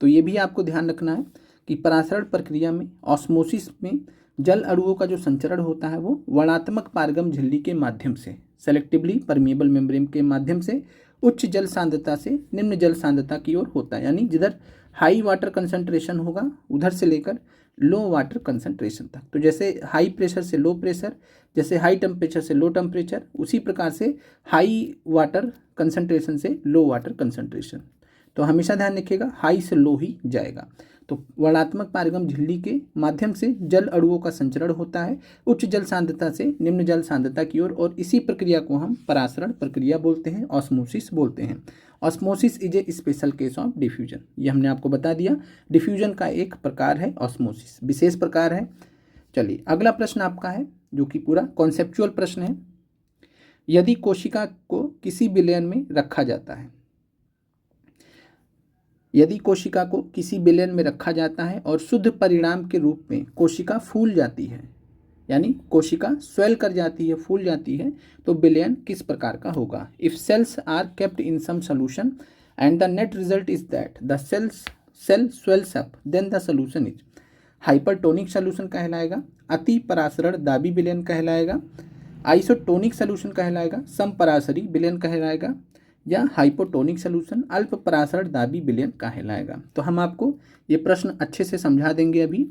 तो ये भी आपको ध्यान रखना है कि परासरण प्रक्रिया में, ऑस्मोसिस में जल अणुओं का जो संचरण होता है वो वर्णात्मक पारगम झिल्ली के माध्यम से, सेलेक्टिवली परमिएबल मेम्ब्रेन के माध्यम से उच्च जल सांद्रता से निम्न जल सांद्रता की ओर होता है। यानी जिधर हाई वाटर कंसंट्रेशन होगा उधर से लेकर लो वाटर कंसंट्रेशन तक। तो जैसे हाई प्रेशर से लो प्रेशर, जैसे हाई टेम्परेचर से लो टेम्परेचर, उसी प्रकार से हाई वाटर कंसंट्रेशन से लो वाटर कंसंट्रेशन। तो हमेशा ध्यान रखिएगा हाई से लो ही जाएगा। तो वर्णात्मक पारगम झिल्ली के माध्यम से जल अणुओं का संचरण होता है उच्च जल सांद्रता से निम्न जल सांद्रता की ओर, और इसी प्रक्रिया को हम परासरण प्रक्रिया बोलते हैं, ऑस्मोसिस बोलते हैं। Osmosis is a special case of diffusion, ये हमने आपको बता दिया। डिफ्यूजन का एक प्रकार है ऑस्मोसिस, विशेष प्रकार है। चलिए अगला प्रश्न आपका है जो कि पूरा कॉन्सेप्चुअल प्रश्न है। यदि कोशिका को किसी विलयन में रखा जाता है, यदि कोशिका को किसी विलयन में रखा जाता है और शुद्ध परिणाम के रूप में कोशिका फूल जाती है, यानी कोशिका स्वेल कर जाती है, फूल जाती है, तो विलयन किस प्रकार का होगा? If cells are kept in some solution and the net result is that the cell swells up, then the solution is hypertonic solution कहलाएगा, अति परासरण दाबी विलयन कहलाएगा, आइसोटोनिक सॉल्यूशन कहलाएगा, समपरासरी विलयन कहलाएगा, या हाइपोटोनिक सॉल्यूशन अल्प परासरण दाबी विलयन कहलाएगा। तो हम आपको ये प्रश्न अच्छे से समझा देंगे अभी।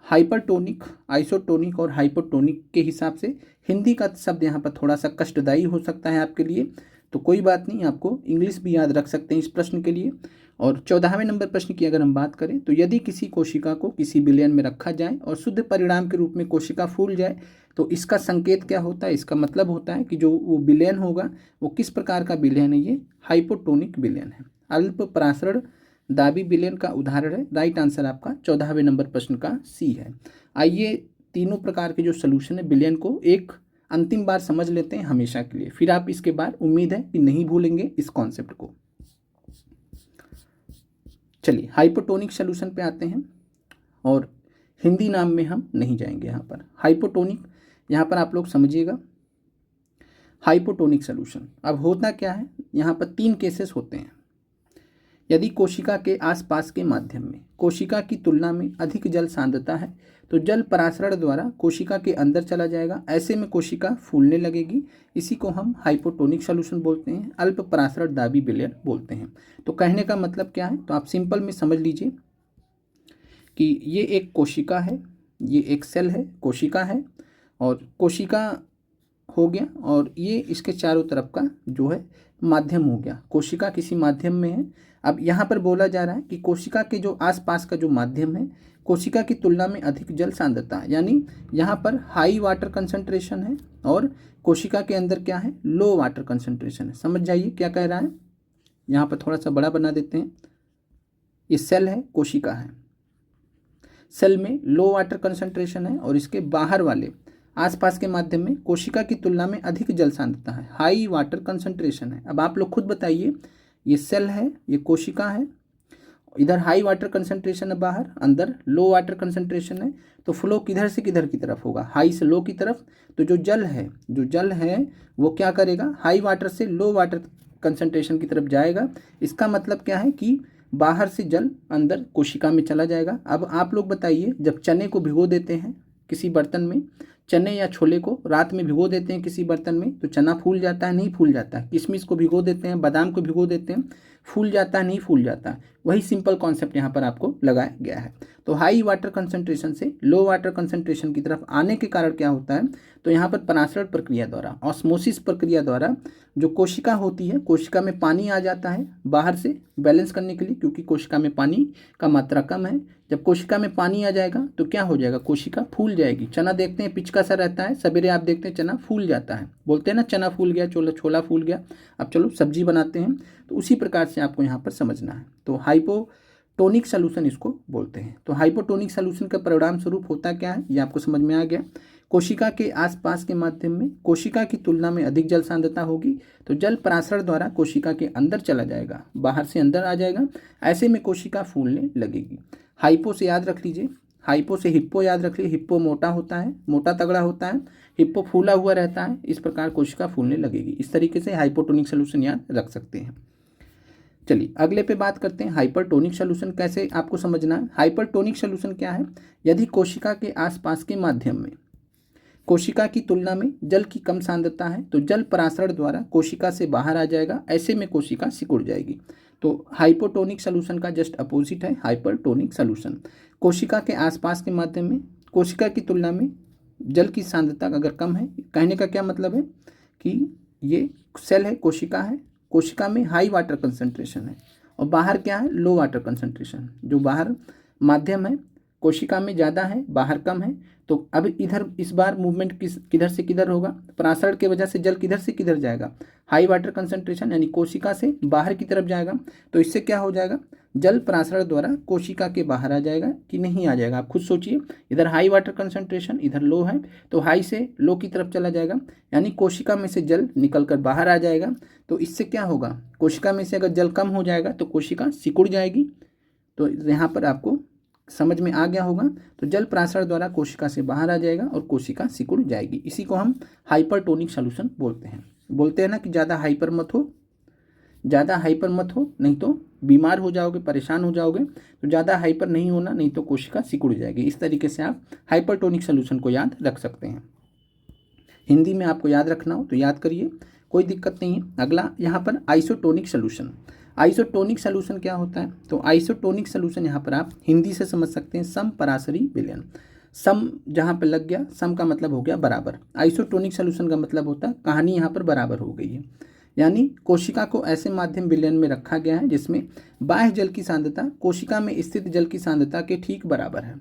हाइपरटोनिक, आइसोटोनिक और हाइपोटोनिक के हिसाब से हिंदी का शब्द यहाँ पर थोड़ा सा कष्टदायी हो सकता है आपके लिए, तो कोई बात नहीं, आपको इंग्लिश भी याद रख सकते हैं इस प्रश्न के लिए। और 14वें नंबर प्रश्न की अगर हम बात करें तो यदि किसी कोशिका को किसी विलयन में रखा जाए और शुद्ध परिणाम के रूप में कोशिका फूल जाए तो इसका संकेत क्या होता है? इसका मतलब होता है कि जो वो विलयन होगा वो किस प्रकार का विलयन है? ये हाइपोटोनिक विलयन है, अल्प परासरण दाबी विलयन का उदाहरण है। राइट आंसर आपका 14वें नंबर प्रश्न का सी है। आइए तीनों प्रकार के जो सोल्यूशन है विलयन को एक अंतिम बार समझ लेते हैं हमेशा के लिए, फिर आप इसके बाद उम्मीद है कि नहीं भूलेंगे इस कॉन्सेप्ट को। चलिए हाइपोटोनिक सॉल्यूशन पे आते हैं, और हिंदी नाम में हम नहीं जाएंगे। यहाँ पर हाइपोटोनिक, यहाँ पर आप लोग समझिएगा हाइपोटोनिक सॉल्यूशन। अब होता क्या है, यहाँ पर 3 केसेस होते हैं। यदि कोशिका के आसपास के माध्यम में कोशिका की तुलना में अधिक जल सांद्रता है तो जल परासरण द्वारा कोशिका के अंदर चला जाएगा, ऐसे में कोशिका फूलने लगेगी। इसी को हम हाइपोटोनिक सॉल्यूशन बोलते हैं, अल्प परासरण दाबी विलयन बोलते हैं। तो कहने का मतलब क्या है, तो आप सिंपल में समझ लीजिए कि ये एक कोशिका है, ये एक सेल है, कोशिका है, और कोशिका हो गया, और ये इसके चारों तरफ का जो है माध्यम हो गया। कोशिका किसी माध्यम में है। अब यहाँ पर बोला जा रहा है कि कोशिका के जो आसपास का जो माध्यम है कोशिका की तुलना में अधिक जल सांद्रता, यानी यहाँ पर हाई वाटर कंसंट्रेशन है और कोशिका के अंदर क्या है, लो वाटर कंसंट्रेशन है। समझ जाइए क्या कह रहा है। यहाँ पर थोड़ा सा बड़ा बना देते हैं। ये सेल है, कोशिका है, सेल में लो वाटर कंसंट्रेशन है और इसके बाहर वाले आसपास के माध्यम में कोशिका की तुलना में अधिक जल सांद्रता है, हाई वाटर कंसंट्रेशन है। अब आप लोग खुद बताइए, ये सेल है, ये कोशिका है, इधर हाई वाटर कंसंट्रेशन है बाहर, अंदर लो वाटर कंसंट्रेशन है, तो फ्लो किधर से किधर की तरफ होगा, हाई से लो की तरफ। तो जो जल है वो क्या करेगा, हाई वाटर से लो वाटर कंसंट्रेशन की तरफ जाएगा। इसका मतलब क्या है कि बाहर से जल अंदर कोशिका में चला जाएगा। अब आप लोग बताइए, जब चने को भिगो देते हैं किसी बर्तन में, चने या छोले को रात में भिगो देते हैं किसी बर्तन में तो चना फूल जाता है, नहीं फूल जाता। किशमिश को भिगो देते हैं, बादाम को भिगो देते हैं, फूल जाता है, नहीं फूल जाता। वही सिंपल कॉन्सेप्ट यहाँ पर आपको लगाया गया है। तो हाई वाटर कंसंट्रेशन से लो वाटर कंसंट्रेशन की तरफ आने के कारण क्या होता है, तो यहाँ पर परासरण प्रक्रिया द्वारा, ऑस्मोसिस प्रक्रिया द्वारा जो कोशिका होती है, कोशिका में पानी आ जाता है बाहर से बैलेंस करने के लिए, क्योंकि कोशिका में पानी का मात्रा कम है। जब कोशिका में पानी आ जाएगा तो क्या हो जाएगा, कोशिका फूल जाएगी। चना देखते हैं पिचका सा रहता है, सवेरे आप देखते हैं चना फूल जाता है, बोलते हैं ना चना फूल गया, छोला फूल गया। अब चलो सब्जी बनाते हैं, तो उसी प्रकार से आपको यहाँ पर समझना है। तो हाइपोटोनिक सोल्यूशन इसको बोलते हैं। तो हाइपोटोनिक सोल्यूशन का परिणाम स्वरूप होता क्या है, ये आपको समझ में आ गया। कोशिका के आसपास के माध्यम में कोशिका की तुलना में अधिक जल सांद्रता होगी, तो जल परासरण द्वारा कोशिका के अंदर चला जाएगा, बाहर से अंदर आ जाएगा। ऐसे में कोशिका फूलने लगेगी। हाइपो से याद रख लीजिए, हाइपो से हिप्पो याद रख लीजिए। हिप्पो मोटा होता है, मोटा तगड़ा होता है, हिप्पो फूला हुआ रहता है। इस प्रकार कोशिका फूलने लगेगी। इस तरीके से हाइपोटोनिक सोल्यूशन याद रख सकते हैं। चलिए अगले पे बात करते हैं, हाइपरटोनिक सोल्यूशन कैसे आपको समझना है। हाइपरटोनिक सोल्यूशन क्या है, यदि कोशिका के आसपास के माध्यम में कोशिका की तुलना में जल की कम सांद्रता है तो जल परासरण द्वारा कोशिका से बाहर आ जाएगा। ऐसे में कोशिका सिकुड़ जाएगी। तो हाइपोटोनिक सोल्यूशन का जस्ट अपोजिट है हाइपरटोनिक सोल्यूशन। कोशिका के आसपास के माध्यम में कोशिका की तुलना में जल की सांद्रता अगर कम है, कहने का क्या मतलब है कि ये सेल है, कोशिका है, कोशिका में हाई वाटर कंसंट्रेशन है और बाहर क्या है, लो वाटर कंसंट्रेशन। जो बाहर माध्यम है कोशिका में ज़्यादा है, बाहर कम है। तो अब इधर इस बार मूवमेंट किधर से किधर होगा, परासरण के वजह से जल किधर से किधर जाएगा, हाई वाटर कंसंट्रेशन यानी कोशिका से बाहर की तरफ जाएगा। तो इससे क्या हो जाएगा, जल परासरण द्वारा कोशिका के बाहर आ जाएगा कि नहीं आ जाएगा, आप खुद सोचिए। इधर हाई वाटर कंसंट्रेशन, इधर लो है, तो हाई से लो की तरफ चला जाएगा, यानी कोशिका में से जल निकल कर बाहर आ जाएगा। तो इससे क्या होगा, कोशिका में से अगर जल कम हो जाएगा तो कोशिका सिकुड़ जाएगी। तो यहाँ पर आपको समझ में आ गया होगा। तो जल परासरण द्वारा कोशिका से बाहर आ जाएगा और कोशिका सिकुड़ जाएगी। इसी को हम हाइपरटोनिक सोल्यूशन बोलते हैं। बोलते हैं ना कि ज़्यादा हाइपर मत हो, ज़्यादा हाइपर मत हो, नहीं तो बीमार हो जाओगे, परेशान हो जाओगे। तो ज़्यादा हाइपर नहीं होना, नहीं तो कोशिका सिकुड़ जाएगी। इस तरीके से आप हाइपरटोनिक सोल्यूशन को याद रख सकते हैं। हिंदी में आपको याद रखना हो तो याद करिए, कोई दिक्कत नहीं है। अगला यहाँ पर आइसोटोनिक सोल्यूशन। आइसोटोनिक सोल्यूशन क्या होता है, तो आइसोटोनिक सोल्यूशन यहाँ पर आप हिंदी से समझ सकते हैं, सम परासरी विलयन। सम जहाँ पर लग गया, सम का मतलब हो गया बराबर। आइसोटोनिक सोल्यूशन का मतलब होता है कहानी यहाँ पर बराबर हो गई है, यानी कोशिका को ऐसे माध्यम विलयन में रखा गया है जिसमें बाह्य जल की सांद्रता कोशिका में स्थित जल की सांद्रता के ठीक बराबर है।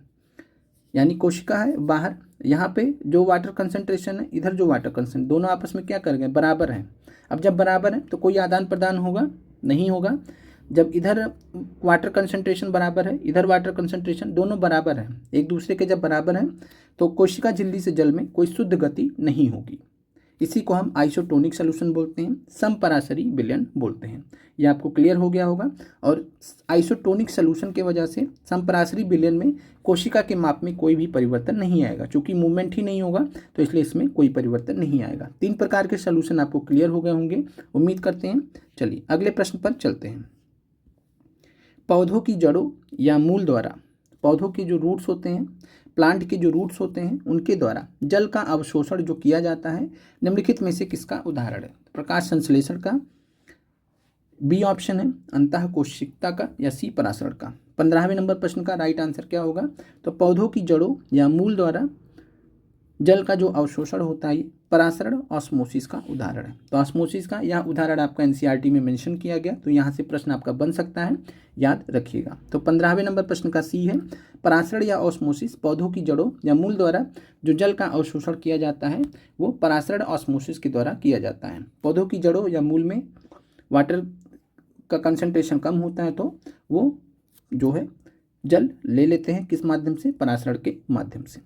यानी कोशिका है बाहर, यहाँ पे जो वाटर कंसंट्रेशन है, इधर जो वाटर कंसंट्रेशन, दोनों आपस में क्या कर गए, बराबर है। अब जब बराबर है तो कोई आदान प्रदान होगा नहीं होगा। जब इधर वाटर कंसंट्रेशन बराबर है, इधर वाटर कंसंट्रेशन, दोनों बराबर है, एक दूसरे के जब बराबर हैं तो कोशिका झिल्ली से जल में कोई शुद्ध गति नहीं होगी। इसी को हम आइसोटोनिक सोल्यूशन बोलते हैं, समपरासरी विलयन बोलते हैं। ये आपको क्लियर हो गया होगा। और आइसोटोनिक सोल्यूशन के वजह से समपरासरी विलयन में कोशिका के माप में कोई भी परिवर्तन नहीं आएगा, चूंकि मूवमेंट ही नहीं होगा तो इसलिए इसमें कोई परिवर्तन नहीं आएगा। 3 प्रकार के सोल्यूशन आपको क्लियर हो गए होंगे, उम्मीद करते हैं। चलिए अगले प्रश्न पर चलते हैं। पौधों की जड़ों या मूल द्वारा, पौधों के जो रूट्स होते हैं, प्लांट के जो रूट्स होते हैं, उनके द्वारा जल का अवशोषण जो किया जाता है, निम्नलिखित में से किसका उदाहरण है। प्रकाश संश्लेषण का, बी ऑप्शन है अंतः कोशिकता का, या सी परासरण का। 15वें नंबर प्रश्न का राइट आंसर क्या होगा, तो पौधों की जड़ों या मूल द्वारा जल का जो अवशोषण होता है, परासरण ऑस्मोसिस का उदाहरण है। तो ऑस्मोसिस का यह उदाहरण आपका एनसीईआरटी में मेंशन किया गया, तो यहाँ से प्रश्न आपका बन सकता है, याद रखिएगा। तो 15वें नंबर प्रश्न का सी है, परासरण या ऑस्मोसिस पौधों की जड़ों या मूल द्वारा जो जल का अवशोषण किया जाता है वो परासरण ऑस्मोसिस के द्वारा किया जाता है। पौधों की जड़ों या मूल में वाटर का कंसंट्रेशन कम होता है तो वो जो है जल ले लेते हैं, किस माध्यम से, परासरण के माध्यम से।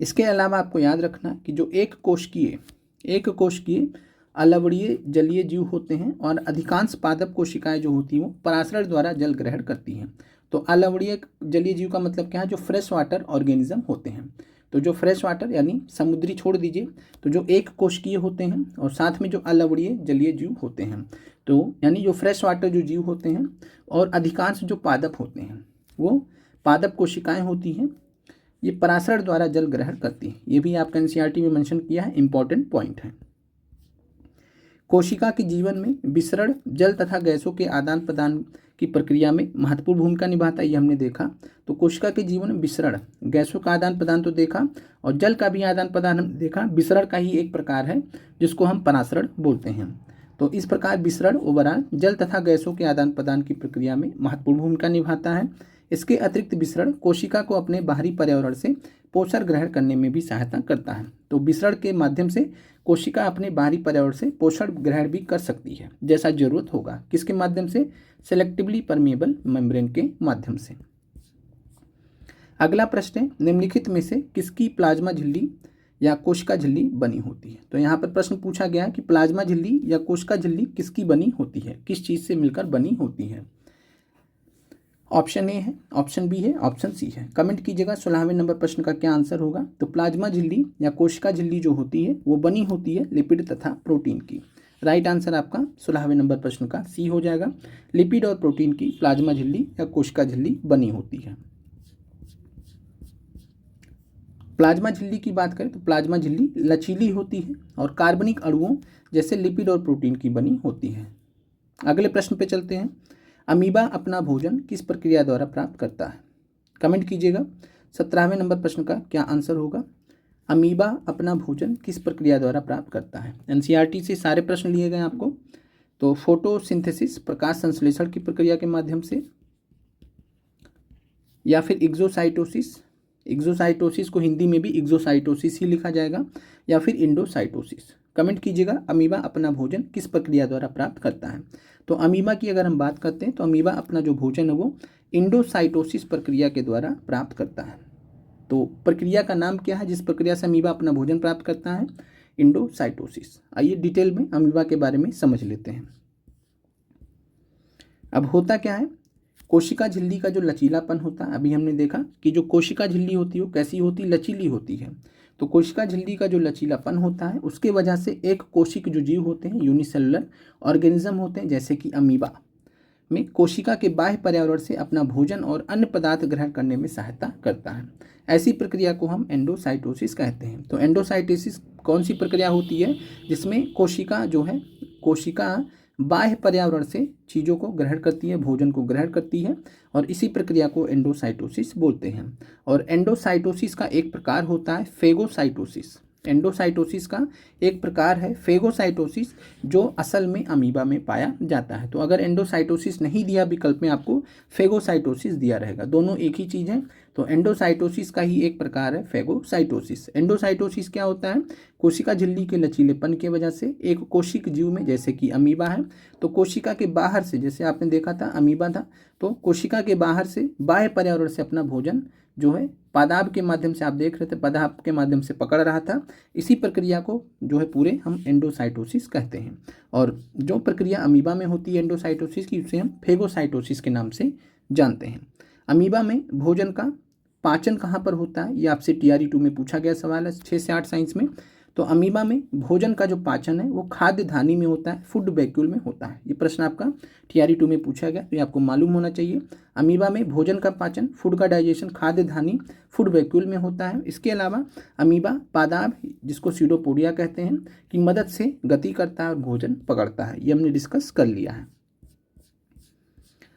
इसके अलावा आपको याद रखना कि जो एक कोशिकीय अलवणीय जलीय जीव होते हैं और अधिकांश पादप कोशिकाएं जो होती हैं वो परासरण द्वारा जल ग्रहण करती हैं। तो अलवणीय जलीय जीव का मतलब क्या है, जो फ्रेश वाटर ऑर्गेनिज्म होते हैं। तो जो फ्रेश वाटर यानी समुद्री छोड़ दीजिए, तो जो एक कोशिकीय होते हैं और साथ में जो अलवणीय जलीय जीव होते हैं, तो यानी जो फ्रेश वाटर जो जीव होते हैं और अधिकांश जो पादप होते हैं वो पादप कोशिकाएं होती हैं। ये पराशर द्वारा जल ग्रहण करती है। ये भी आपका एनसीईआरटी में मेंशन किया है, इंपॉर्टेंट पॉइंट है। कोशिका के जीवन में विसरण जल तथा गैसों के आदान प्रदान की प्रक्रिया में महत्वपूर्ण भूमिका निभाता है, ये हमने देखा। तो कोशिका के जीवन में विसरण, गैसों का आदान प्रदान तो देखा और जल का भी आदान प्रदान हमने देखा। विसरण का ही एक प्रकार है जिसको हम परासरण बोलते हैं। तो इस प्रकार विसरण ओवरऑल जल तथा गैसों के आदान प्रदान की प्रक्रिया में महत्वपूर्ण भूमिका निभाता है। इसके अतिरिक्त विसरण कोशिका को अपने बाहरी पर्यावरण से पोषण ग्रहण करने में भी सहायता करता है। तो विसरण के माध्यम से कोशिका अपने बाहरी पर्यावरण से पोषण ग्रहण भी कर सकती है जैसा जरूरत होगा। किसके माध्यम से? सेलेक्टिवली परमेबल मेम्ब्रेन के माध्यम से। अगला प्रश्न है, निम्नलिखित में से किसकी प्लाज्मा झिल्ली या कोशिका झिल्ली बनी होती है? तो यहाँ पर प्रश्न पूछा गया है कि प्लाज्मा झिल्ली या कोशिका झिल्ली किसकी बनी होती है, किस चीज़ से मिलकर बनी होती है। ऑप्शन ए है, ऑप्शन बी है, ऑप्शन सी है। कमेंट कीजिएगा 16वें नंबर प्रश्न का क्या आंसर होगा। तो प्लाज्मा झिल्ली या कोशिका झिल्ली जो होती है वो बनी होती है लिपिड तथा प्रोटीन की। राइट आंसर आपका 16वें नंबर प्रश्न का सी हो जाएगा। लिपिड और प्रोटीन की प्लाज्मा झिल्ली या कोशिका झिल्ली बनी होती है। प्लाज्मा झिल्ली की बात करें तो प्लाज्मा झिल्ली लचीली होती है और कार्बनिक अणुओं जैसे लिपिड और प्रोटीन की बनी होती है। अगले प्रश्न पे चलते हैं। अमीबा अपना भोजन किस प्रक्रिया द्वारा प्राप्त करता है? कमेंट कीजिएगा 17वें नंबर प्रश्न का क्या आंसर होगा। अमीबा अपना भोजन किस प्रक्रिया द्वारा प्राप्त करता है? एनसीईआरटी से सारे प्रश्न लिए गए आपको। तो फोटोसिंथेसिस प्रकाश संश्लेषण की प्रक्रिया के माध्यम से, या फिर एक्सोसाइटोसिस, एक्सोसाइटोसिस को हिंदी में भी एक्सोसाइटोसिस ही लिखा जाएगा, या फिर इंडोसाइटोसिस। कमेंट कीजिएगा अमीबा अपना भोजन किस प्रक्रिया द्वारा प्राप्त करता है। तो अमीबा की अगर हम बात करते हैं तो अमीबा अपना जो भोजन है वो इंडोसाइटोसिस प्रक्रिया के द्वारा प्राप्त करता है। तो प्रक्रिया का नाम क्या है जिस प्रक्रिया से अमीबा अपना भोजन प्राप्त करता है? इंडोसाइटोसिस। आइए डिटेल में अमीबा के बारे में समझ लेते हैं। अब होता क्या है, कोशिका झिल्ली का जो लचीलापन होता है, अभी हमने देखा कि जो कोशिका झिल्ली होती है वो कैसी होती है? लचीली होती है। तो कोशिका झिल्ली का जो लचीलापन होता है उसके वजह से एक कोशिक जो जीव होते हैं, यूनिसेलुलर ऑर्गेनिज्म होते हैं जैसे कि अमीबा में, कोशिका के बाह्य पर्यावरण से अपना भोजन और अन्य पदार्थ ग्रहण करने में सहायता करता है। ऐसी प्रक्रिया को हम एंडोसाइटोसिस कहते हैं। तो एंडोसाइटोसिस कौन सी प्रक्रिया होती है? जिसमें कोशिका जो है, कोशिका बाह्य पर्यावरण से चीज़ों को ग्रहण करती है, भोजन को ग्रहण करती है, और इसी प्रक्रिया को एंडोसाइटोसिस बोलते हैं। और एंडोसाइटोसिस का एक प्रकार होता है फेगोसाइटोसिस। एंडोसाइटोसिस का एक प्रकार है फेगोसाइटोसिस जो असल में अमीबा में पाया जाता है। तो अगर एंडोसाइटोसिस नहीं दिया विकल्प में, आपको फेगोसाइटोसिस दिया रहेगा। दोनों एक ही चीज़ है। तो एंडोसाइटोसिस का ही एक प्रकार है फेगोसाइटोसिस। एंडोसाइटोसिस क्या होता है? कोशिका झिल्ली के लचीलेपन की वजह से एक कोशिक जीव में, जैसे कि अमीबा है, तो कोशिका के बाहर से, जैसे आपने देखा था अमीबा था, तो कोशिका के बाहर से बाह्य पर्यावरण से अपना भोजन जो है पादाब के माध्यम से, आप देख रहे थे पादाब के माध्यम से पकड़ रहा था। इसी प्रक्रिया को जो है पूरे हम एंडोसाइटोसिस कहते हैं। और जो प्रक्रिया अमीबा में होती है एंडोसाइटोसिस की, उसे हम फेगोसाइटोसिस के नाम से जानते हैं। अमीबा में भोजन का पाचन कहाँ पर होता है? ये आपसे TRE 2 में पूछा गया सवाल है, 6 से 8 साइंस में। तो अमीबा में भोजन का जो पाचन है वो खाद्य धानी में होता है, फूड वैक्यूल में होता है। ये प्रश्न आपका TRE 2 में पूछा गया, तो ये आपको मालूम होना चाहिए। अमीबा में भोजन का पाचन, फूड का डाइजेशन खाद्य धानी फूड वैक्यूल में होता है। इसके अलावा अमीबा पादाब, जिसको सीडोपोडिया कहते हैं, की मदद से गति करता है और भोजन पकड़ता है। ये हमने डिस्कस कर लिया है।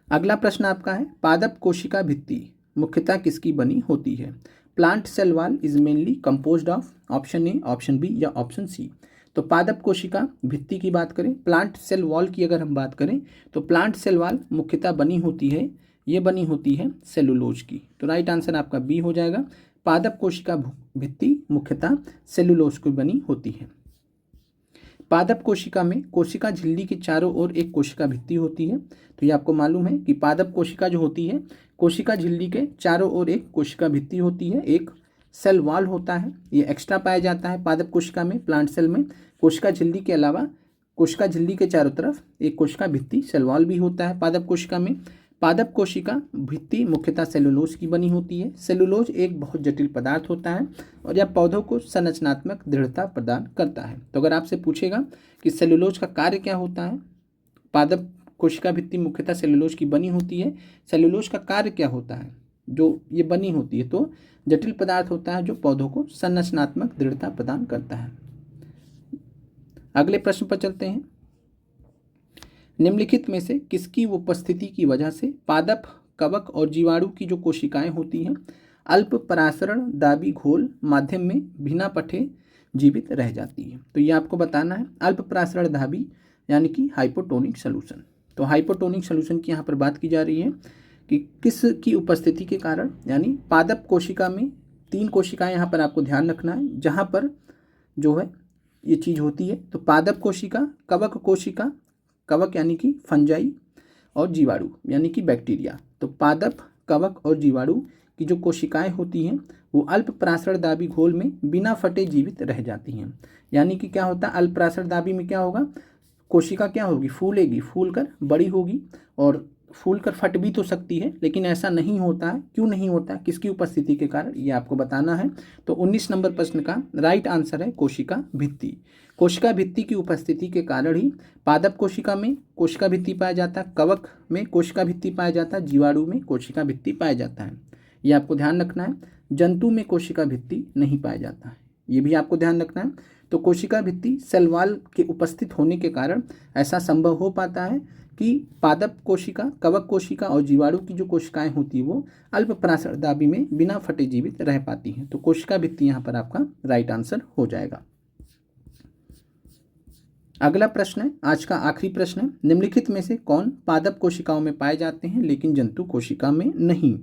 अगला प्रश्न आपका है, पादप कोशिका भित्ति मुख्यतः किसकी बनी होती है? Plant cell wall is mainly composed of, option A, option B या ऑप्शन सी। तो पादप कोशिका भित्ति की बात करें, प्लांट सेल वॉल की अगर हम बात करें तो प्लांट सेल वॉल मुख्यतः बनी होती है, ये बनी होती है सेलुलोज की। तो राइट आंसर आपका बी हो जाएगा। पादप कोशिका भित्ति मुख्यतः सेलुलोज की बनी होती है। पादप कोशिका में कोशिका झिल्ली के चारों ओर एक कोशिका भित्ति होती है। तो ये आपको मालूम है कि पादप कोशिका जो होती है, कोशिका झिल्ली के चारों ओर एक कोशिका भित्ति होती है, एक सेल वॉल होता है। ये एक्स्ट्रा पाया जाता है पादप कोशिका में, प्लांट सेल में। कोशिका झिल्ली के अलावा कोशिका झिल्ली के चारों तरफ एक कोशिका भित्ति सेल वॉल भी होता है पादप कोशिका में। पादप कोशिका भित्ति मुख्यतः सेलुलोज की बनी होती है। सेलुलोज एक बहुत जटिल पदार्थ होता है और यह पौधों को संरचनात्मक दृढ़ता प्रदान करता है। तो अगर आपसे पूछेगा कि सेलुलोज का कार्य क्या होता है, पादप कोशिका भित्ति मुख्यतः सेलुलोज की बनी होती है, सेलुलोज का कार्य क्या होता है? जो ये बनी होती है। तो जटिल पदार्थ होता है जो पौधों को संरचनात्मक दृढ़ता प्रदान करता है। अगले प्रश्न पर चलते हैं। निम्नलिखित में से किसकी उपस्थिति की वजह से पादप, कवक और जीवाणु की जो कोशिकाएं होती हैं अल्प परासरण दाबी घोल माध्यम में बिना पठे जीवित रह जाती है? तो ये आपको बताना है। अल्प परासरण दाबी यानी कि हाइपोटोनिक सॉल्यूशन। तो हाइपोटोनिक सॉल्यूशन की यहाँ पर बात की जा रही है कि किस की उपस्थिति के कारण, यानी पादप कोशिका में 3 कोशिकाएं यहाँ पर आपको ध्यान रखना है जहाँ पर जो है ये चीज़ होती है। तो पादप कोशिका, कवक कोशिका, कवक यानी कि फंजाई, और जीवाणु यानी कि बैक्टीरिया। तो पादप, कवक और जीवाणु की जो कोशिकाएं होती हैं वो अल्प परासरण दाबी घोल में बिना फटे जीवित रह जाती हैं। यानी कि क्या होता है, अल्प परासरण दाबी में क्या होगा, कोशिका क्या होगी, फूलेगी, फूलकर बड़ी होगी और फूलकर फट भी तो सकती है, लेकिन ऐसा नहीं होता है। क्यों नहीं होता है, किसकी उपस्थिति के कारण, ये आपको बताना है। तो 19 नंबर प्रश्न का राइट आंसर है कोशिका भित्ति। कोशिका भित्ति की उपस्थिति के कारण ही पादप कोशिका में कोशिका भित्ति पाया जाता है, कवक में कोशिका भित्ति पाया जाता है, जीवाणु में कोशिका भित्ति पाया जाता है। ये आपको ध्यान रखना है। जंतु में कोशिका भित्ति नहीं पाया जाता है, ये भी आपको ध्यान रखना है। तो कोशिका भित्ति सेल वॉल के उपस्थित होने के कारण ऐसा संभव हो पाता है कि पादप कोशिका, कवक कोशिका और जीवाणु की जो कोशिकाएं होती है वो अल्प परासरण दाबी में बिना फटे जीवित रह पाती हैं। तो कोशिका भित्ति यहाँ पर आपका राइट आंसर हो जाएगा। अगला प्रश्न है, आज का आखिरी प्रश्न है। निम्नलिखित में से कौन पादप कोशिकाओं में पाए जाते हैं लेकिन जंतु कोशिका में नहीं?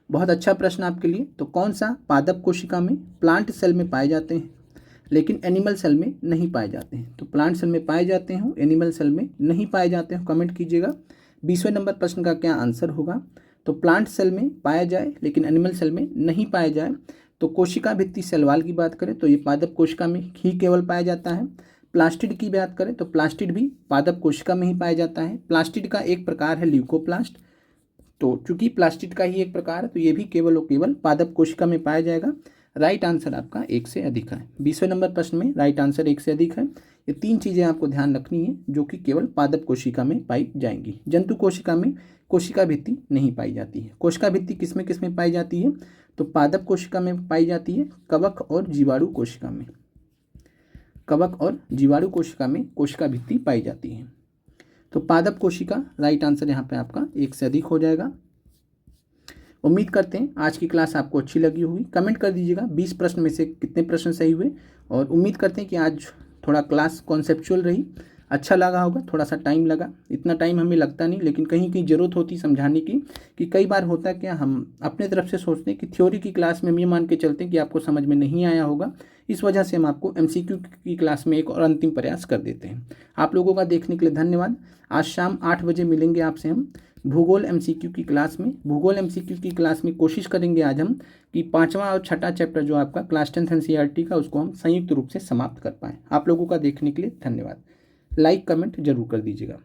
बहुत अच्छा प्रश्न आपके लिए। तो कौन सा पादप कोशिका में, प्लांट सेल में पाए जाते हैं लेकिन एनिमल सेल में नहीं पाए जाते हैं? तो प्लांट सेल में पाए जाते हैं, एनिमल सेल में नहीं पाए जाते हैं, कमेंट कीजिएगा। 20वें नंबर प्रश्न का क्या आंसर होगा? तो प्लांट सेल में पाया जाए लेकिन एनिमल सेल में नहीं पाया जाए। तो कोशिका भित्ति सेल वॉल की बात करें तो ये पादप कोशिका में ही केवल पाया जाता है। प्लास्टिड की बात करें तो प्लास्टिड भी पादप कोशिका में ही पाया जाता है। प्लास्टिड का एक प्रकार है ल्यूकोप्लास्ट। तो चूंकि प्लास्टिड का ही एक प्रकार है तो ये भी केवल और केवल पादप कोशिका में पाया जाएगा। राइट आंसर आपका 1 से अधिक है। 20वें नंबर प्रश्न में राइट आंसर 1 से अधिक है। ये 3 चीज़ें आपको ध्यान रखनी है जो कि केवल पादप कोशिका में पाई जाएंगी। जंतु कोशिका में कोशिका भित्ति नहीं पाई जाती है। कोशिका भित्ति किस में पाई जाती है? तो पादप कोशिका में पाई जाती है, कवक और जीवाणु कोशिका में। कवक और जीवाणु कोशिका में कोशिका भित्ति पाई जाती है। तो पादप कोशिका राइट आंसर यहाँ पे आपका 1 से अधिक हो जाएगा। उम्मीद करते हैं आज की क्लास आपको अच्छी लगी होगी। कमेंट कर दीजिएगा 20 प्रश्न में से कितने प्रश्न सही हुए, और उम्मीद करते हैं कि आज थोड़ा क्लास कॉन्सेप्चुअल रही, अच्छा लगा होगा। थोड़ा सा टाइम लगा, इतना टाइम हमें लगता नहीं, लेकिन कहीं कहीं ज़रूरत होती समझाने की, कि कई बार होता है क्या, हम अपने तरफ से सोचते हैं कि थ्योरी की क्लास में हम ये मान के चलते हैं कि आपको समझ में नहीं आया होगा, इस वजह से हम आपको MCQ की क्लास में एक और अंतिम प्रयास कर देते हैं। आप लोगों का देखने के लिए धन्यवाद। आज शाम 8 बजे मिलेंगे आपसे हम भूगोल MCQ की क्लास में। भूगोल MCQ की क्लास में कोशिश करेंगे आज हम कि 5वां और 6ठा चैप्टर जो आपका क्लास 10th NCERT का, उसको हम संयुक्त रूप से समाप्त कर पाएँ। आप लोगों का देखने के लिए धन्यवाद। लाइक कमेंट जरूर कर दीजिएगा।